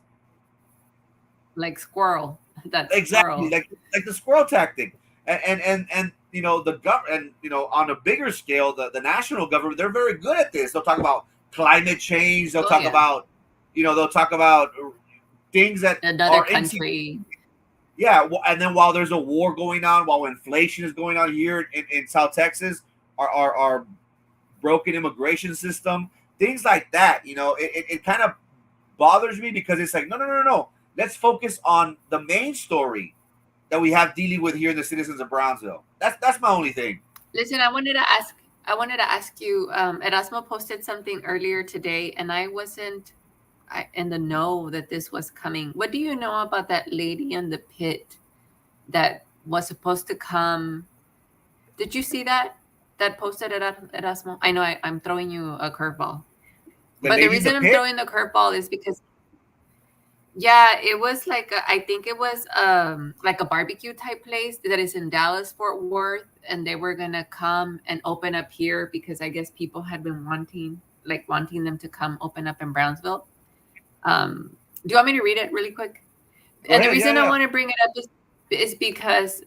Like squirrel. That Exactly, squirrel. like the squirrel tactic, and the government, and on a bigger scale, the national government, they're very good at this. They'll talk about climate change. They'll Oh talk yeah. about, they'll talk about things that Another are country. yeah, and then while there's a war going on, while inflation is going on here in South Texas, our broken immigration system, things like that. It kind of bothers me because it's like, no, no, no, no, no. Let's focus on the main story that we have dealing with here in the citizens of Brownsville. That's my only thing. Listen, I wanted to ask you, Erasmo posted something earlier today, and I wasn't in the know that this was coming. What do you know about that lady in the pit that was supposed to come? Did you see that posted at Erasmo? I know I'm throwing you a curveball, but the reason I'm throwing the curveball is because, yeah, it was like I think it was like a barbecue type place that is in Dallas, Fort Worth, and they were gonna come and open up here because I guess people had been wanting them to come open up in Brownsville. Do you want me to read it really quick? And the reason I want to bring it up is because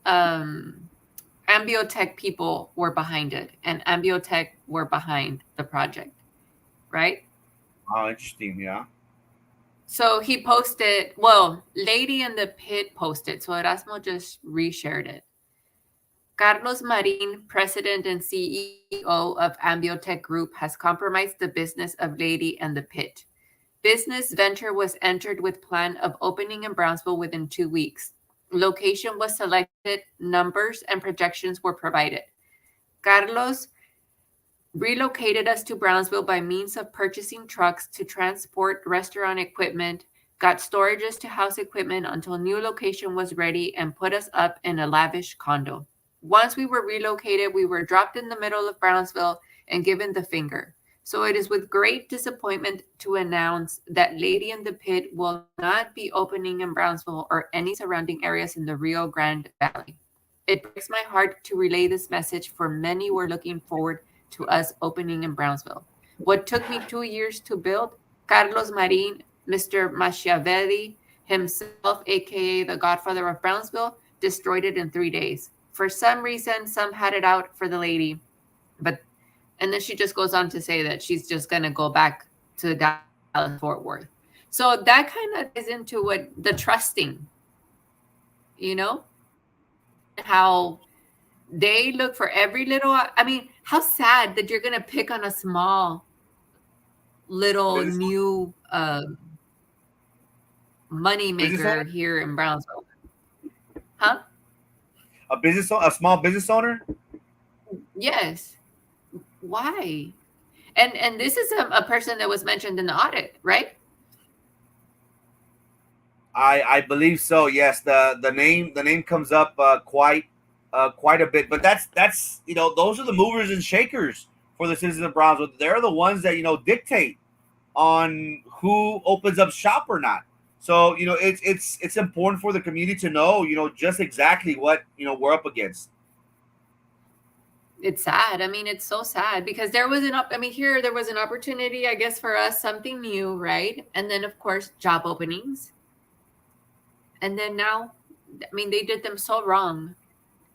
Ambiotech people were behind it, and Ambiotech were behind the project, right? Oh, interesting, yeah. So he posted, Lady in the Pit posted, so Erasmo just reshared it. Carlos Marin, president and CEO of Ambiotech Group, has compromised the business of Lady and the Pit. Business venture was entered with plan of opening in Brownsville within 2 weeks. Location was selected, numbers and projections were provided. Carlos relocated us to Brownsville by means of purchasing trucks to transport restaurant equipment, got storages to house equipment until new location was ready, and put us up in a lavish condo. Once we were relocated, we were dropped in the middle of Brownsville and given the finger. So it is with great disappointment to announce that Lady in the Pit will not be opening in Brownsville or any surrounding areas in the Rio Grande Valley. It breaks my heart to relay this message, for many were looking forward to us opening in Brownsville. What took me 2 years to build, Carlos Marin, Mr. Machiavelli himself, aka the Godfather of Brownsville, destroyed it in 3 days. For some reason, some had it out for the lady, and then she just goes on to say that she's just going to go back to Dallas, Fort Worth. So that kind of is into what the trusting, how they look for every little, I mean, how sad that you're going to pick on a small little new money maker here in Brownsville. Huh? A small business owner? Yes. Why? And this is a person that was mentioned in the audit, right? I believe so. Yes, the name comes up quite a bit. But that's those are the movers and shakers for the citizens of Brownsville. They're the ones that dictate on who opens up shop or not. So it's important for the community to know just exactly what we're up against. It's sad. I mean, it's so sad because there was there was an opportunity, I guess, for us, something new, right? And then, of course, job openings. And then now, I mean, they did them so wrong.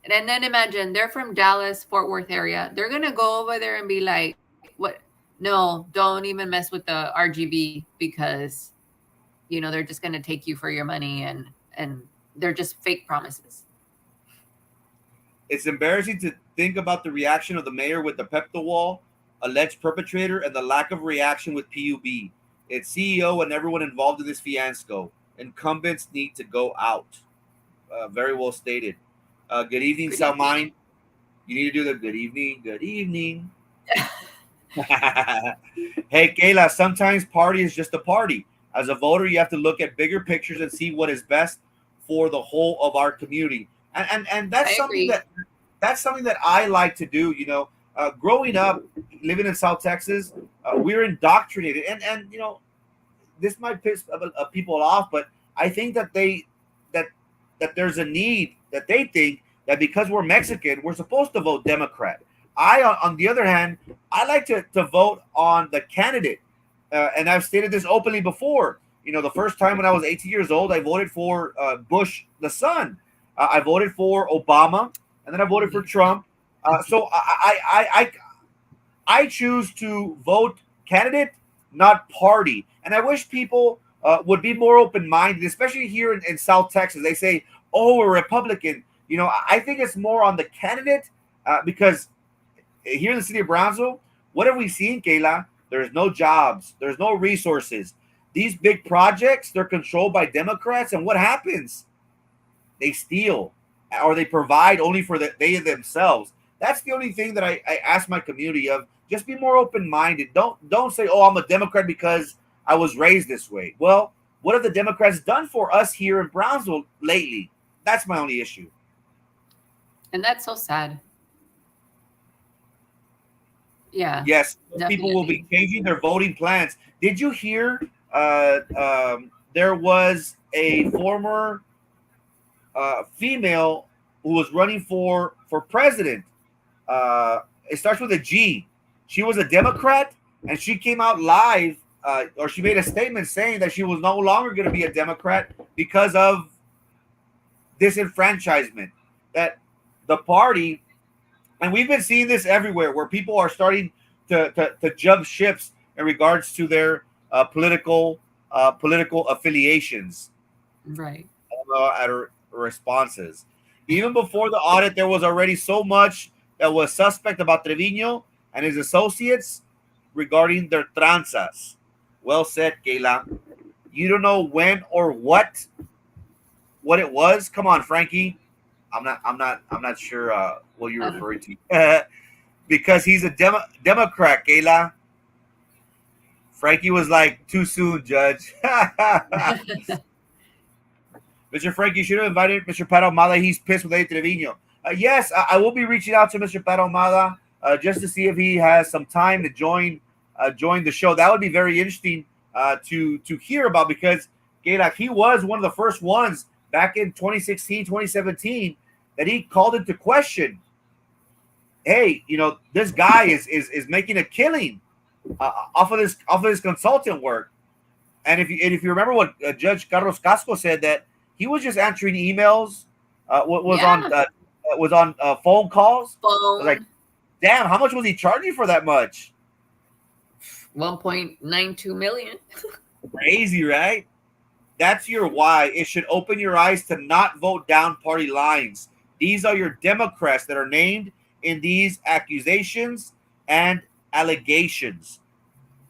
And then imagine they're from Dallas, Fort Worth area. They're going to go over there and be like, what? No, don't even mess with the RGB because, they're just going to take you for your money and they're just fake promises. It's embarrassing to think about the reaction of the mayor with the Pepto wall, alleged perpetrator, and the lack of reaction with PUB, its CEO, and everyone involved in this fiasco. Incumbents need to go out. Very well stated. Good evening, Salmine. You need to do the good evening. Good evening. Hey, Kayla, sometimes party is just a party. As a voter, you have to look at bigger pictures and see what is best for the whole of our community. And that's something that I like to do. Growing up, living in South Texas, we're indoctrinated, and this might piss people off, but I think that that there's a need that they think that because we're Mexican, we're supposed to vote Democrat. On the other hand, I like to vote on the candidate, and I've stated this openly before. the first time when I was 18 years old, I voted for Bush the son. I voted for Obama, and then I voted for Trump. So I choose to vote candidate, not party. And I wish people would be more open minded, especially here in South Texas. They say, "Oh, we're Republican." I think it's more on the candidate because here in the city of Brownsville, what have we seen, Kayla? There's no jobs, there's no resources. These big projects, they're controlled by Democrats, and what happens? They steal or they provide only for they themselves. That's the only thing that I ask my community of. Just be more open minded. Don't say, "Oh, I'm a Democrat because I was raised this way." Well, what have the Democrats done for us here in Brownsville lately? That's my only issue. And that's so sad. Yeah. Yes, definitely. people will be changing their voting plans. Did you hear? There was a former female who was running for president. It starts with a G. She was a Democrat, and she came out live, or she made a statement saying that she was no longer going to be a Democrat because of disenfranchisement. That the party, and we've been seeing this everywhere, where people are starting to jump ships in regards to their political affiliations. Right. At responses. Even before the audit, there was already so much that was suspect about Trevino and his associates regarding their tranzas. Well said, Kayla. You don't know when or what it was. Come on, Frankie. I'm not sure what you're referring to. Because he's a Democrat, Kayla. Frankie was like, too soon, Judge. Mr. Frank, you should have invited Mr. Pat Almada. He's pissed with Eddie Trevino. Yes, I will be reaching out to Mr. Pat Almada just to see if he has some time to join the show. That would be very interesting to hear about, because Gayla, he was one of the first ones back in 2016, 2017 that he called into question. Hey, this guy is making a killing off of this consultant work. And if you remember what Judge Carlos Casco said, that he was just answering emails, was on phone calls. Like, damn, how much was he charging for that much? 1.92 million. Crazy, right? That's your why. It should open your eyes to not vote down party lines. These are your Democrats that are named in these accusations and allegations.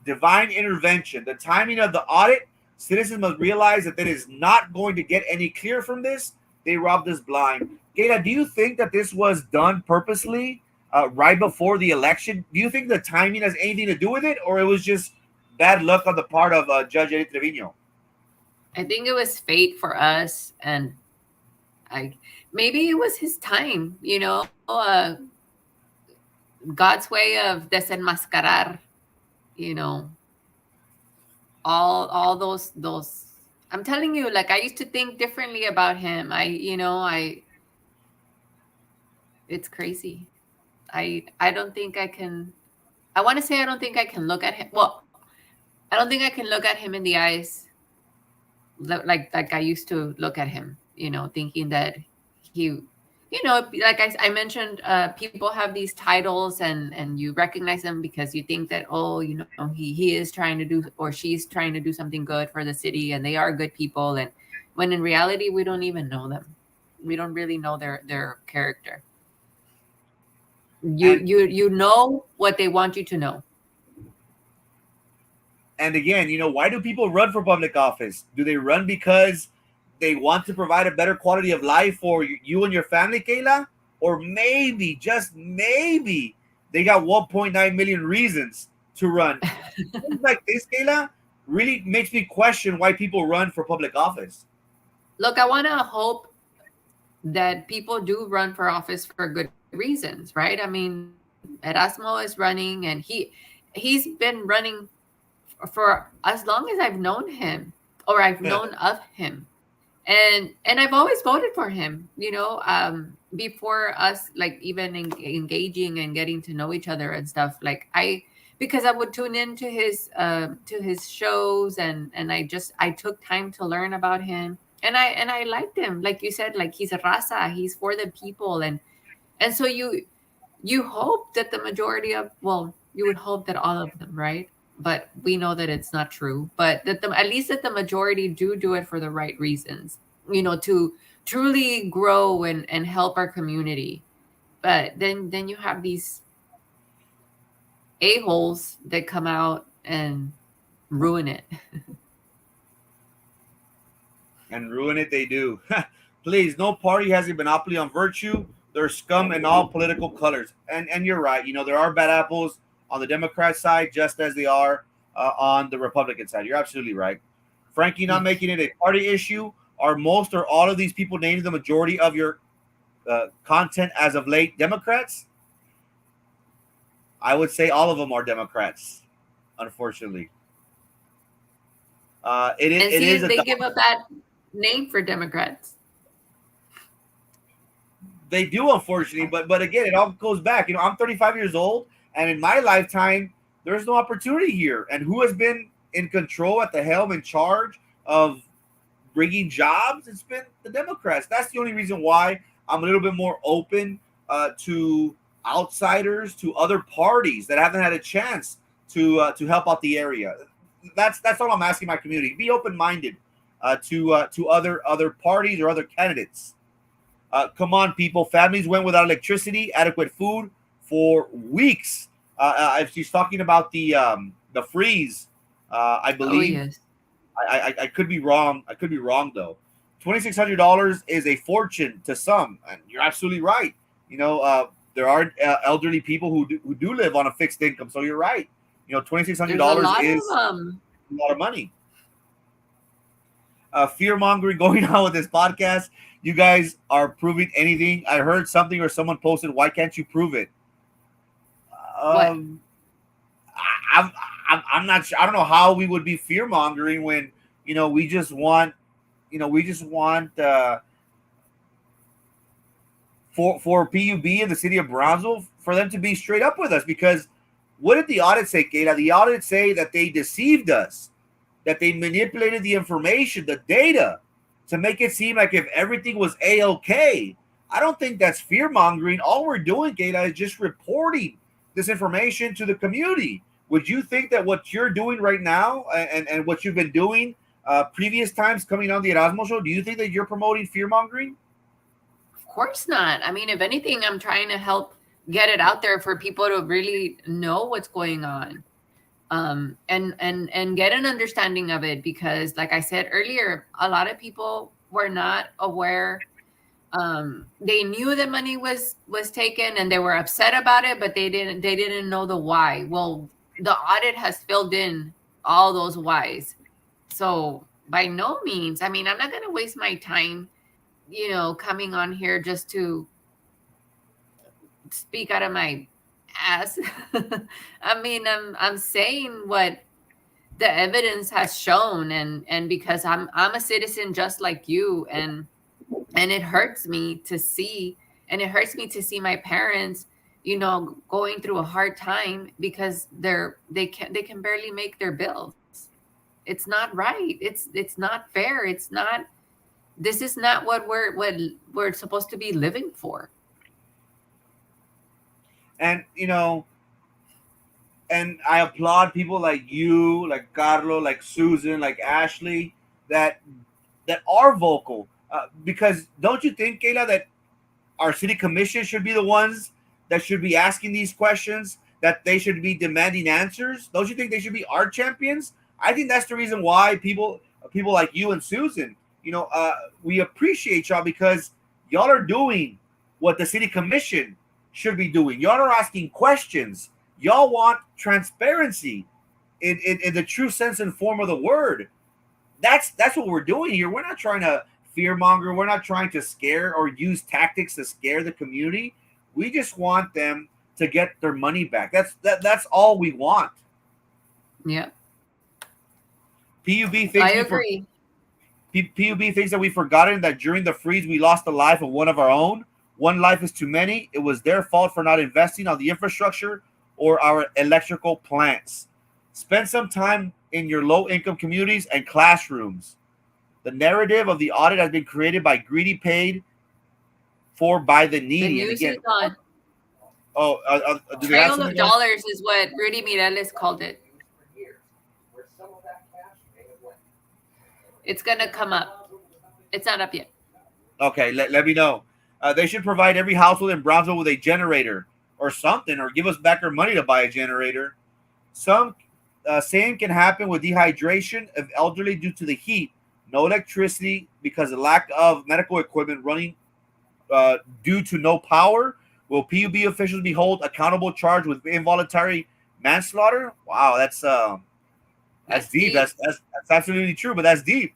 Divine intervention. The timing of the audit, citizens must realize that it is not going to get any clearer from this. They robbed us blind. Gaila, do you think that this was done purposely right before the election? Do you think the timing has anything to do with it, or it was just bad luck on the part of Judge Eddie Trevino? I think it was fate for us, and maybe it was his time, God's way of desenmascarar, all those. I'm telling you, like, I used to think differently about him. It's crazy. I don't think I can. I want to say I don't think I can look at him. Well, I don't think I can look at him in the eyes like I used to look at him, thinking that he, like I mentioned, people have these titles and you recognize them because you think that, he is trying to do, or she's trying to do something good for the city, and they are good people. And when in reality, we don't even know them. We don't really know their character. You know what they want you to know. And again, why do people run for public office? Do they run because they want to provide a better quality of life for you and your family, Kayla? Or maybe, just maybe, they got 1.9 million reasons to run. Things like this, Kayla, really makes me question why people run for public office. Look, I want to hope that people do run for office for good reasons, right? I mean, Erasmo is running, and he's been running for as long as I've known him, or I've known of him, and I've always voted for him, before us, like, even engaging and getting to know each other and stuff. Like, because I would tune into to his shows, and I took time to learn about him, and I liked him. Like you said, like he's a raza, he's for the people, and so you hope that the majority of, well, you would hope that all of them, right? But we know that it's not true. But that at least that the majority do it for the right reasons, to truly grow and help our community. But then you have these a-holes that come out and ruin it. And ruin it they do. Please, no party has a monopoly on virtue. They're scum in all political colors. And you're right. There are bad apples on the Democrat side, just as they are on the Republican side. You're absolutely right. Frankie, not making it a party issue. Are most or all of these people named the majority of your content as of late Democrats? I would say all of them are Democrats, unfortunately. They give a bad name for Democrats. They do, unfortunately, but again, it all goes back. I'm 35 years old, and in my lifetime, there's no opportunity here. And who has been in control, at the helm, in charge of bringing jobs? It's been the Democrats. That's the only reason why I'm a little bit more open to outsiders, to other parties that haven't had a chance to help out the area. That's all I'm asking my community. Be open-minded to other parties or other candidates. Come on, people. Families went without electricity, adequate food for weeks. If she's talking about the freeze, I believe. Oh, yes. I could be wrong. I could be wrong, though. $2,600 is a fortune to some, and you're absolutely right. There are elderly people who do live on a fixed income, so you're right. $2,600 is a lot of money. Fear mongering going on with this podcast. You guys are proving anything. I heard something or someone posted, why can't you prove it? I'm not sure. I don't know how we would be fear mongering when we just want for PUB in the city of Brownsville for them to be straight up with us. Because what did the audit say, Kayla? The audit say that they deceived us, that they manipulated the information, the data, to make it seem like if everything was A-OK. I don't think that's fear mongering. All we're doing, Kayla, is just reporting this information to the community. Would you think that what you're doing right now and what you've been doing previous times coming on the Erasmo show, do you think that you're promoting fear mongering? Of course not. I mean, if anything, I'm trying to help get it out there for people to really know what's going on, and get an understanding of it. Because, like I said earlier, a lot of people were not aware. They knew that money was taken and they were upset about it, but they didn't know the why. Well, the audit has filled in all those whys. So by no means, I mean, I'm not going to waste my time, coming on here just to speak out of my ass. I mean, I'm saying what the evidence has shown, and because I'm a citizen just like you, and it hurts me to see, my parents, going through a hard time because they can barely make their bills. It's not right. It's not fair. This is not what we're supposed to be living for. And and I applaud people like you, like Carlo, like Susan, like Ashley, that are vocal. Because don't you think, Kayla, that our city commission should be the ones that should be asking these questions, that they should be demanding answers? Don't you think they should be our champions? I think that's the reason why people like you and Susan, we appreciate y'all, because y'all are doing what the city commission should be doing. Y'all are asking questions. Y'all want transparency in the true sense and form of the word. That's what we're doing here. We're not trying to fearmonger. We're not trying to scare or use tactics to scare the community. We just want them to get their money back. That's all we want. Yeah. PUB thinks I agree. PUB thinks that we've forgotten that during the freeze we lost the life of one of our own. One life is too many. It was their fault for not investing on the infrastructure or our electrical plants. Spend some time in your low-income communities and classrooms. The narrative of the audit has been created by greedy, paid for by the The needy. And news again, is on. do they have Trail of something else? dollars is what Rudy Mireles called it. It's gonna come up. It's not up yet. Okay, let me know. They should provide every household in Brownsville with a generator or something, or give us back our money to buy a generator. Same can happen with dehydration of elderly due to the heat. No electricity because of lack of medical equipment running due to no power. Will PUB officials be held accountable, charged with involuntary manslaughter? Wow, that's deep. That's absolutely true, but that's deep.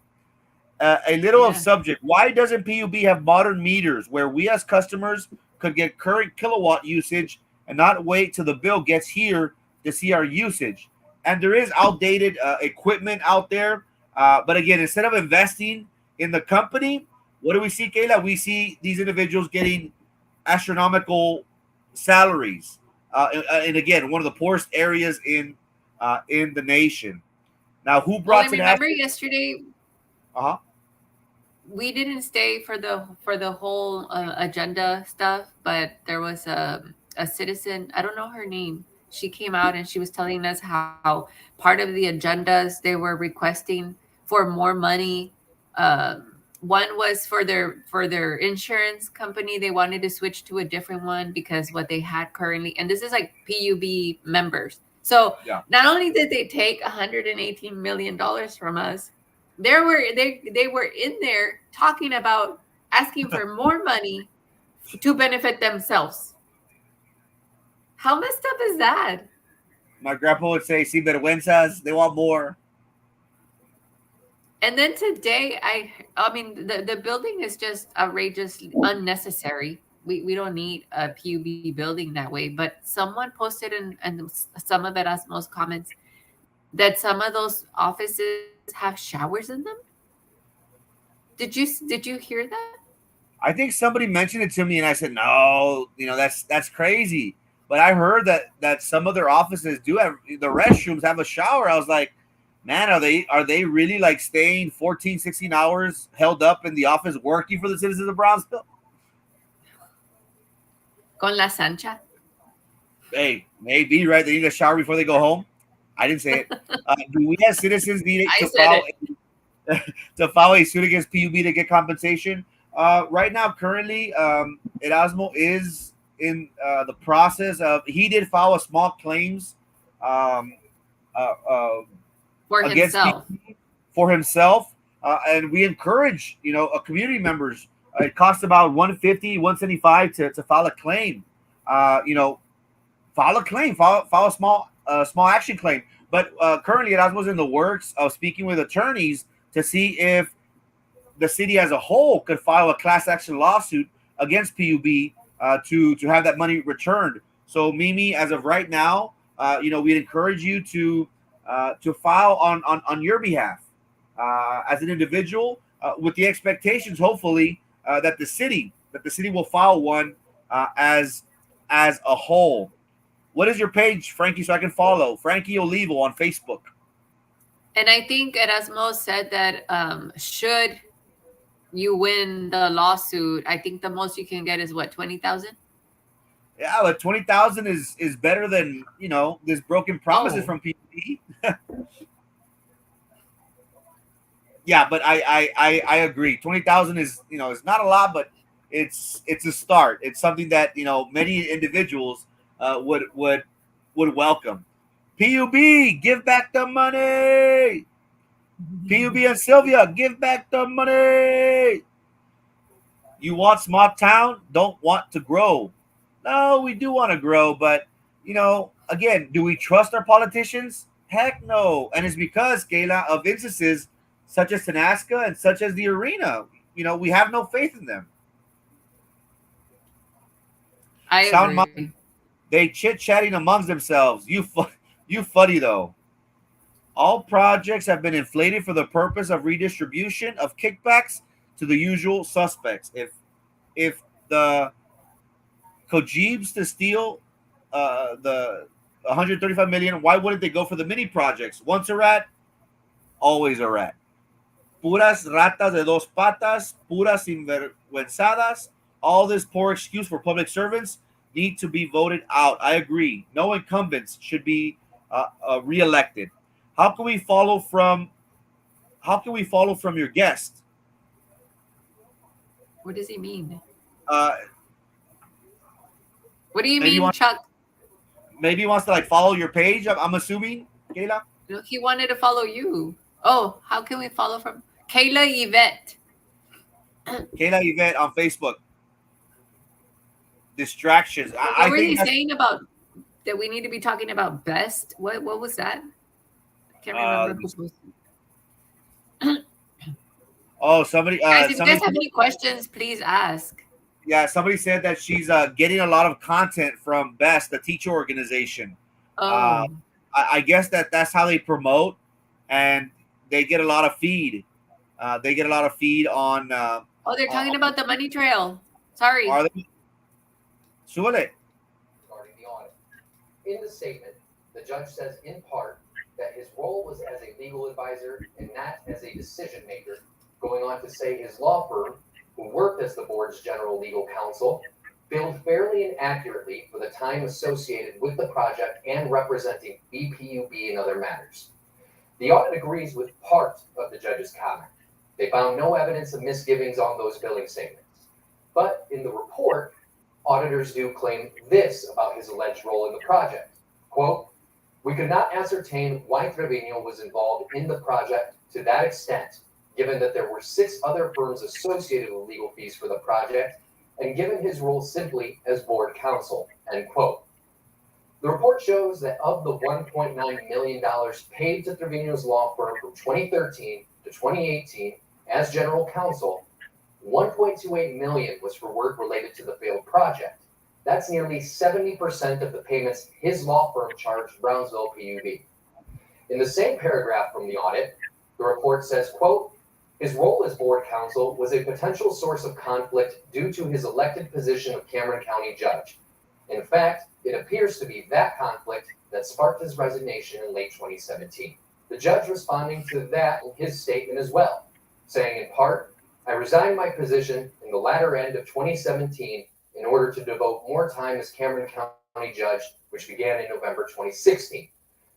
A little of subject. Why doesn't PUB have modern meters where we as customers could get current kilowatt usage and not wait till the bill gets here to see our usage? And there is outdated equipment out there. But again, instead of investing in the company, what do we see, Kayla? We see these individuals getting astronomical salaries. And again, one of the poorest areas in the nation. Now, who brought to remember yesterday? Uh-huh. We didn't stay for the whole agenda stuff, but there was a citizen. I don't know her name. She came out and she was telling us how part of the agendas they were requesting for more money. One was for their insurance company. They wanted to switch to a different one because what they had currently, and this is like PUB members. So not only did they take $118 million from us, they were in there talking about asking for more money to benefit themselves. How messed up is that? My grandpa would say, "Si vergüenzas, they want more." And then today, I mean, the building is just outrageously unnecessary. We don't need a PUB building that way. But someone posted in some of Erasmo's comments that some of those offices have showers in them. Did you hear that? I think somebody mentioned it to me, and I said, "No, that's crazy." But I heard that some of their offices do have the restrooms have a shower. I was like, man, are they really like staying 14, 16 hours held up in the office working for the citizens of Brownsville? Con la Sancha. Hey, maybe, right? They need a shower before they go home. I didn't say it. Do we as citizens need to file a suit against PUB to get compensation? Right now, currently, Erasmo is in the process of. He did file a small claims for himself. For himself, and we encourage community members. It costs about $150, $175 to file a claim. File a claim, file a small action claim. But currently, Erasmo's in the works of speaking with attorneys to see if the city as a whole could file a class action lawsuit against PUB to have that money returned. So, Mimi, as of right now, we'd encourage you to file on your behalf as an individual, with the expectations, hopefully, that the city will file one as a whole. What is your page, Frankie, so I can follow? Frankie Olivo on Facebook. And I think Erasmo said that should you win the lawsuit, I think the most you can get is what, 20,000? Yeah, but 20,000 is better than this broken promises from PUB. Yeah, but I agree. 20,000 is is not a lot, but it's a start. It's something that many individuals would welcome. PUB, give back the money. PUB and Sylvia, give back the money. You want small town? Don't want to grow. No, we do want to grow, but again, do we trust our politicians? Heck no. And it's because, Kayla, of instances such as Tanaska and such as the arena. We have no faith in them. I agree. They chit-chatting amongst themselves. You funny, though. All projects have been inflated for the purpose of redistribution of kickbacks to the usual suspects. If the Kojibs to steal the 135 million. Why wouldn't they go for the mini projects? Once a rat, always a rat. Puras ratas de dos patas, puras sinvergüenzadas. All this poor excuse for public servants need to be voted out. I agree. No incumbents should be reelected. How can we follow from? How can we follow from your guest? What does he mean? Uh, What do you maybe mean, Chuck? maybe he wants to like follow your page. I'm assuming, Kayla. No, he wanted to follow you. Oh, how can we follow from Kayla Yvette? Kayla Yvette on Facebook. Distractions. What were they saying about that we need to be talking about best? What was that? I can't remember who posted. Oh, somebody. Guys, if you somebody, guys have any questions, please ask. yeah, somebody said that she's getting a lot of content from Best, the teacher organization. Oh, I guess that's how they promote, and they get a lot of feed. They get a lot of feed on. they're talking about the money trail. Sorry. Are they? Súbele. Regarding the audit. In the statement, the judge says in part that his role was as a legal advisor and not as a decision maker, going on to say his law firm, who worked as the board's general legal counsel, billed fairly and accurately for the time associated with the project and representing BPUB in other matters. The audit agrees with part of the judge's comment. They found no evidence of misgivings on those billing statements. But in the report, auditors do claim this about his alleged role in the project. Quote, "We could not ascertain why Trevino was involved in the project to that extent, given that there were 6 other firms associated with legal fees for the project, and given his role simply as board counsel," end quote. The report shows that of the $1.9 million paid to Trevino's law firm from 2013 to 2018 as general counsel, $1.28 million was for work related to the failed project. That's nearly 70% of the payments his law firm charged Brownsville PUB. In the same paragraph from the audit, the report says, quote, "His role as board counsel was a potential source of conflict due to his elected position of Cameron County judge. In fact, it appears to be that conflict that sparked his resignation in late 2017. The judge responding to that in his statement as well, saying in part, "I resigned my position in the latter end of 2017 in order to devote more time as Cameron County judge, which began in November 2016.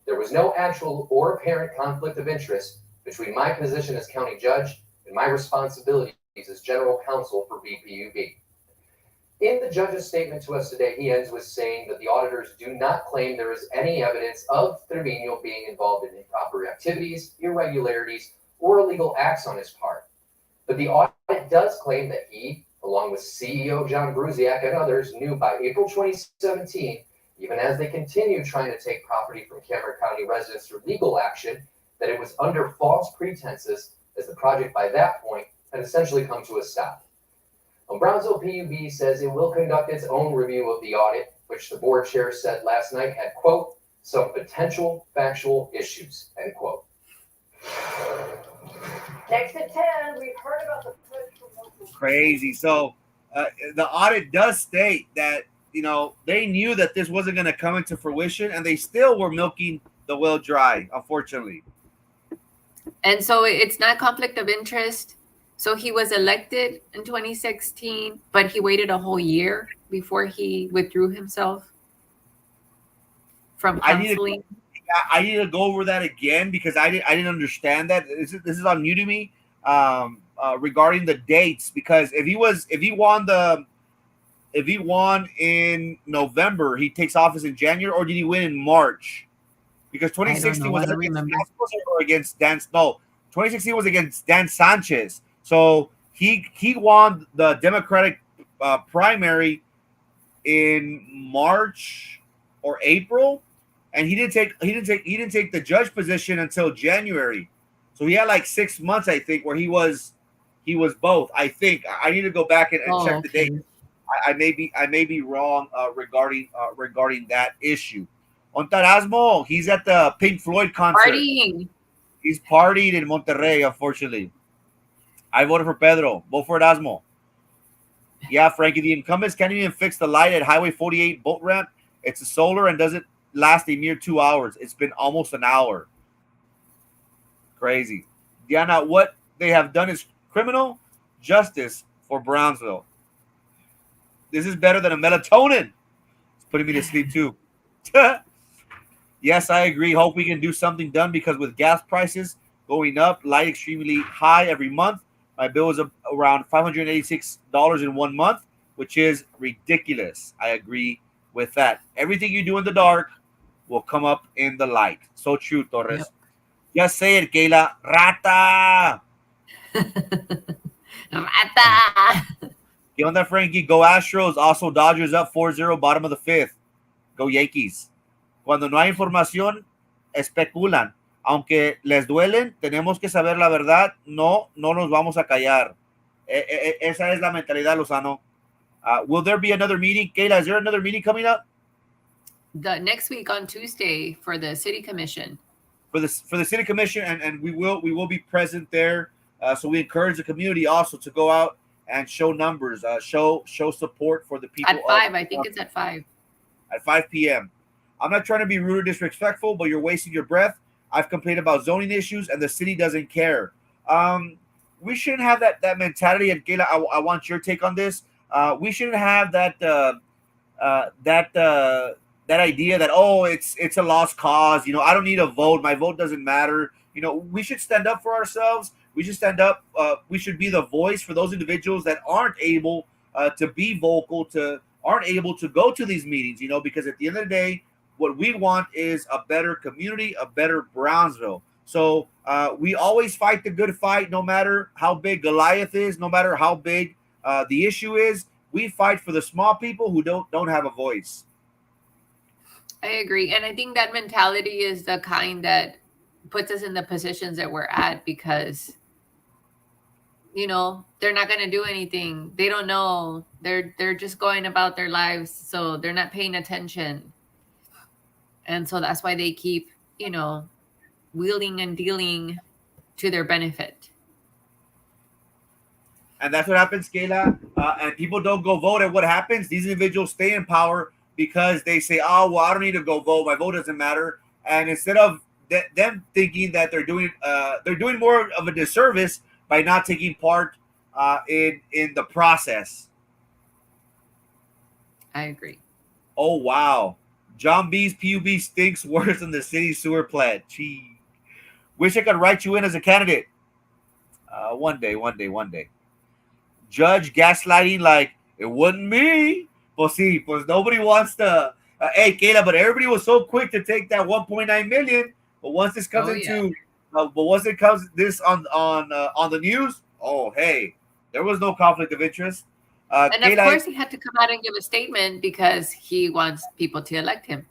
There was no actual or apparent conflict of interest between my position as county judge and my responsibilities as general counsel for BPUB." In the judge's statement to us today, he ends with saying that the auditors do not claim there is any evidence of Trevino being involved in improper activities, irregularities, or illegal acts on his part. But the audit does claim that he, along with CEO John Brusiak and others, knew by April 2017, even as they continued trying to take property from Cameron County residents through legal action, that it was under false pretenses, as the project by that point had essentially come to a stop. Brownsville PUB says it will conduct its own review of the audit, which the board chair said last night had, quote, "some potential factual issues," end quote. Next at 10, we've heard about the push from local. Crazy. So the audit does state that, they knew that this wasn't going to come into fruition, and they still were milking the well dry, unfortunately. And so it's not conflict of interest. So he was elected in 2016, but he waited a whole year before he withdrew himself from counseling. I need to go over that again because I didn't understand that. This is on new to me regarding the dates, because if he won in November, he takes office in January, or did he win in March? Because 2016 was against Dan. No, 2016 was against Dan Sanchez. So he won the Democratic primary in March or April, and he didn't take the judge position until January. So he had like 6 months, I think, where he was both. I think I need to go back and check the date. I may be wrong regarding that issue. On Erasmo, he's at the Pink Floyd concert. Partying. He's partied in Monterrey, unfortunately. I voted for Pedro. Vote for Erasmo. Yeah, Frankie, the incumbents can't even fix the light at Highway 48 boat ramp. It's a solar and doesn't last a mere 2 hours. It's been almost an hour. Crazy. Diana, what they have done is criminal justice for Brownsville. This is better than a melatonin. It's putting me to sleep too. Yes, I agree. Hope we can do something done because with gas prices going up, light extremely high every month, my bill is around $586 in 1 month, which is ridiculous. I agree with that. Everything you do in the dark will come up in the light. So true, Torres. Yep. Just say it, Kayla. Rata. Rata. ¿Qué onda, Frankie? Go Astros. Also, Dodgers up 4-0, bottom of the fifth. Go Yankees. Cuando no hay información, especulan. Aunque les duelen, tenemos que saber la verdad. No nos vamos a callar. Esa es la mentalidad, Lozano. Will there be another meeting? Kayla, is there another meeting coming up? The next week on Tuesday for the city commission. For the city commission, and we will be present there. So we encourage the community also to go out and show numbers, show support for the people. At 5, I think it's at 5. At 5 p.m. I'm not trying to be rude or disrespectful, but you're wasting your breath. I've complained about zoning issues, and the city doesn't care. We shouldn't have that mentality. And Kayla, I want your take on this. We shouldn't have that idea that, oh, it's a lost cause. You know, I don't need a vote. My vote doesn't matter. You know, we should stand up for ourselves. We should stand up. We should be the voice for those individuals that aren't able to be vocal, aren't able to go to these meetings. You know, because at the end of the day, what we want is a better community, a better Brownsville. So we always fight the good fight, no matter how big Goliath is, no matter how big the issue is. We fight for the small people who don't have a voice. I agree. And I think that mentality is the kind that puts us in the positions that we're at because, you know, they're not going to do anything. They don't know. They're just going about their lives. So they're not paying attention. And so that's why they keep, you know, wheeling and dealing to their benefit. And that's what happens, Kayla. And people don't go vote. And what happens? These individuals stay in power because they say, oh, well, I don't need to go vote. My vote doesn't matter. And instead of them thinking that they're doing more of a disservice by not taking part in the process. I agree. Oh, wow. John B's PUB stinks worse than the city sewer plant. Gee. Wish I could write you in as a candidate. One day. Judge gaslighting like, it wasn't me. Pues sí, pues nobody wants to. Hey, Kayla, but everybody was so quick to take that 1.9 million. But once this comes this on the news, oh, hey, there was no conflict of interest. And Kayla, of course, he had to come out and give a statement because he wants people to elect him.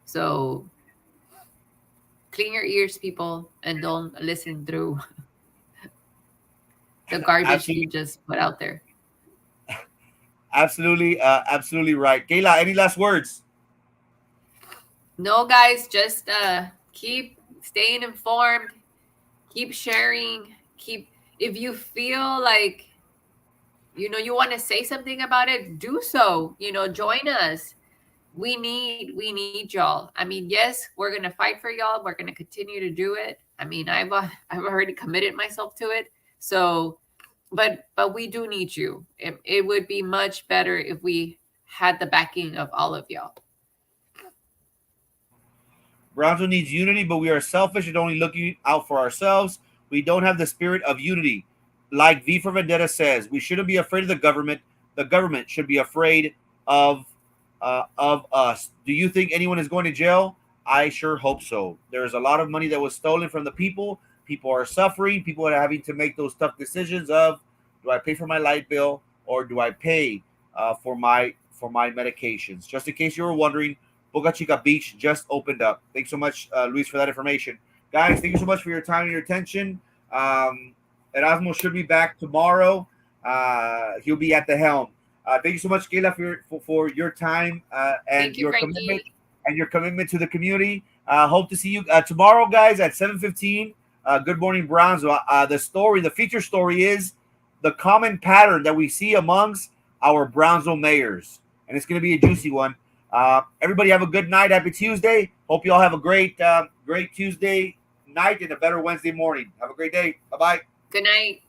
So clean your ears, people, and don't listen through the garbage you just put out there. Absolutely right. Kayla, any last words? No, guys, just keep staying informed, keep sharing, if you feel like, you know, you want to say something about it, do so. You know, join us. We need y'all. I mean, yes, we're gonna fight for y'all. We're gonna continue to do it. I mean, I've already committed myself to it. So, but we do need you. It would be much better if we had the backing of all of y'all. Brownsville needs unity, but we are selfish and only looking out for ourselves. We don't have the spirit of unity. Like V for Vendetta says, we shouldn't be afraid of the government. The government should be afraid of us. Do you think anyone is going to jail? I sure hope so. There's a lot of money that was stolen from the people. People are suffering. People are having to make those tough decisions of, do I pay for my light bill or do I pay for my medications? Just in case you were wondering, Boca Chica Beach just opened up. Thanks so much, Luis, for that information. Guys, thank you so much for your time and your attention. Erasmo should be back tomorrow. He'll be at the helm. Thank you so much, Kayla, for your time and your commitment to the community. Hope to see you tomorrow, guys, at 7:15. Good Morning Brownsville. The feature story is the common pattern that we see amongst our Brownsville mayors, and it's going to be a juicy one. Everybody have a good night. Happy Tuesday. Hope you all have a great Tuesday night and a better Wednesday morning. Have a great day. Bye-bye. Good night.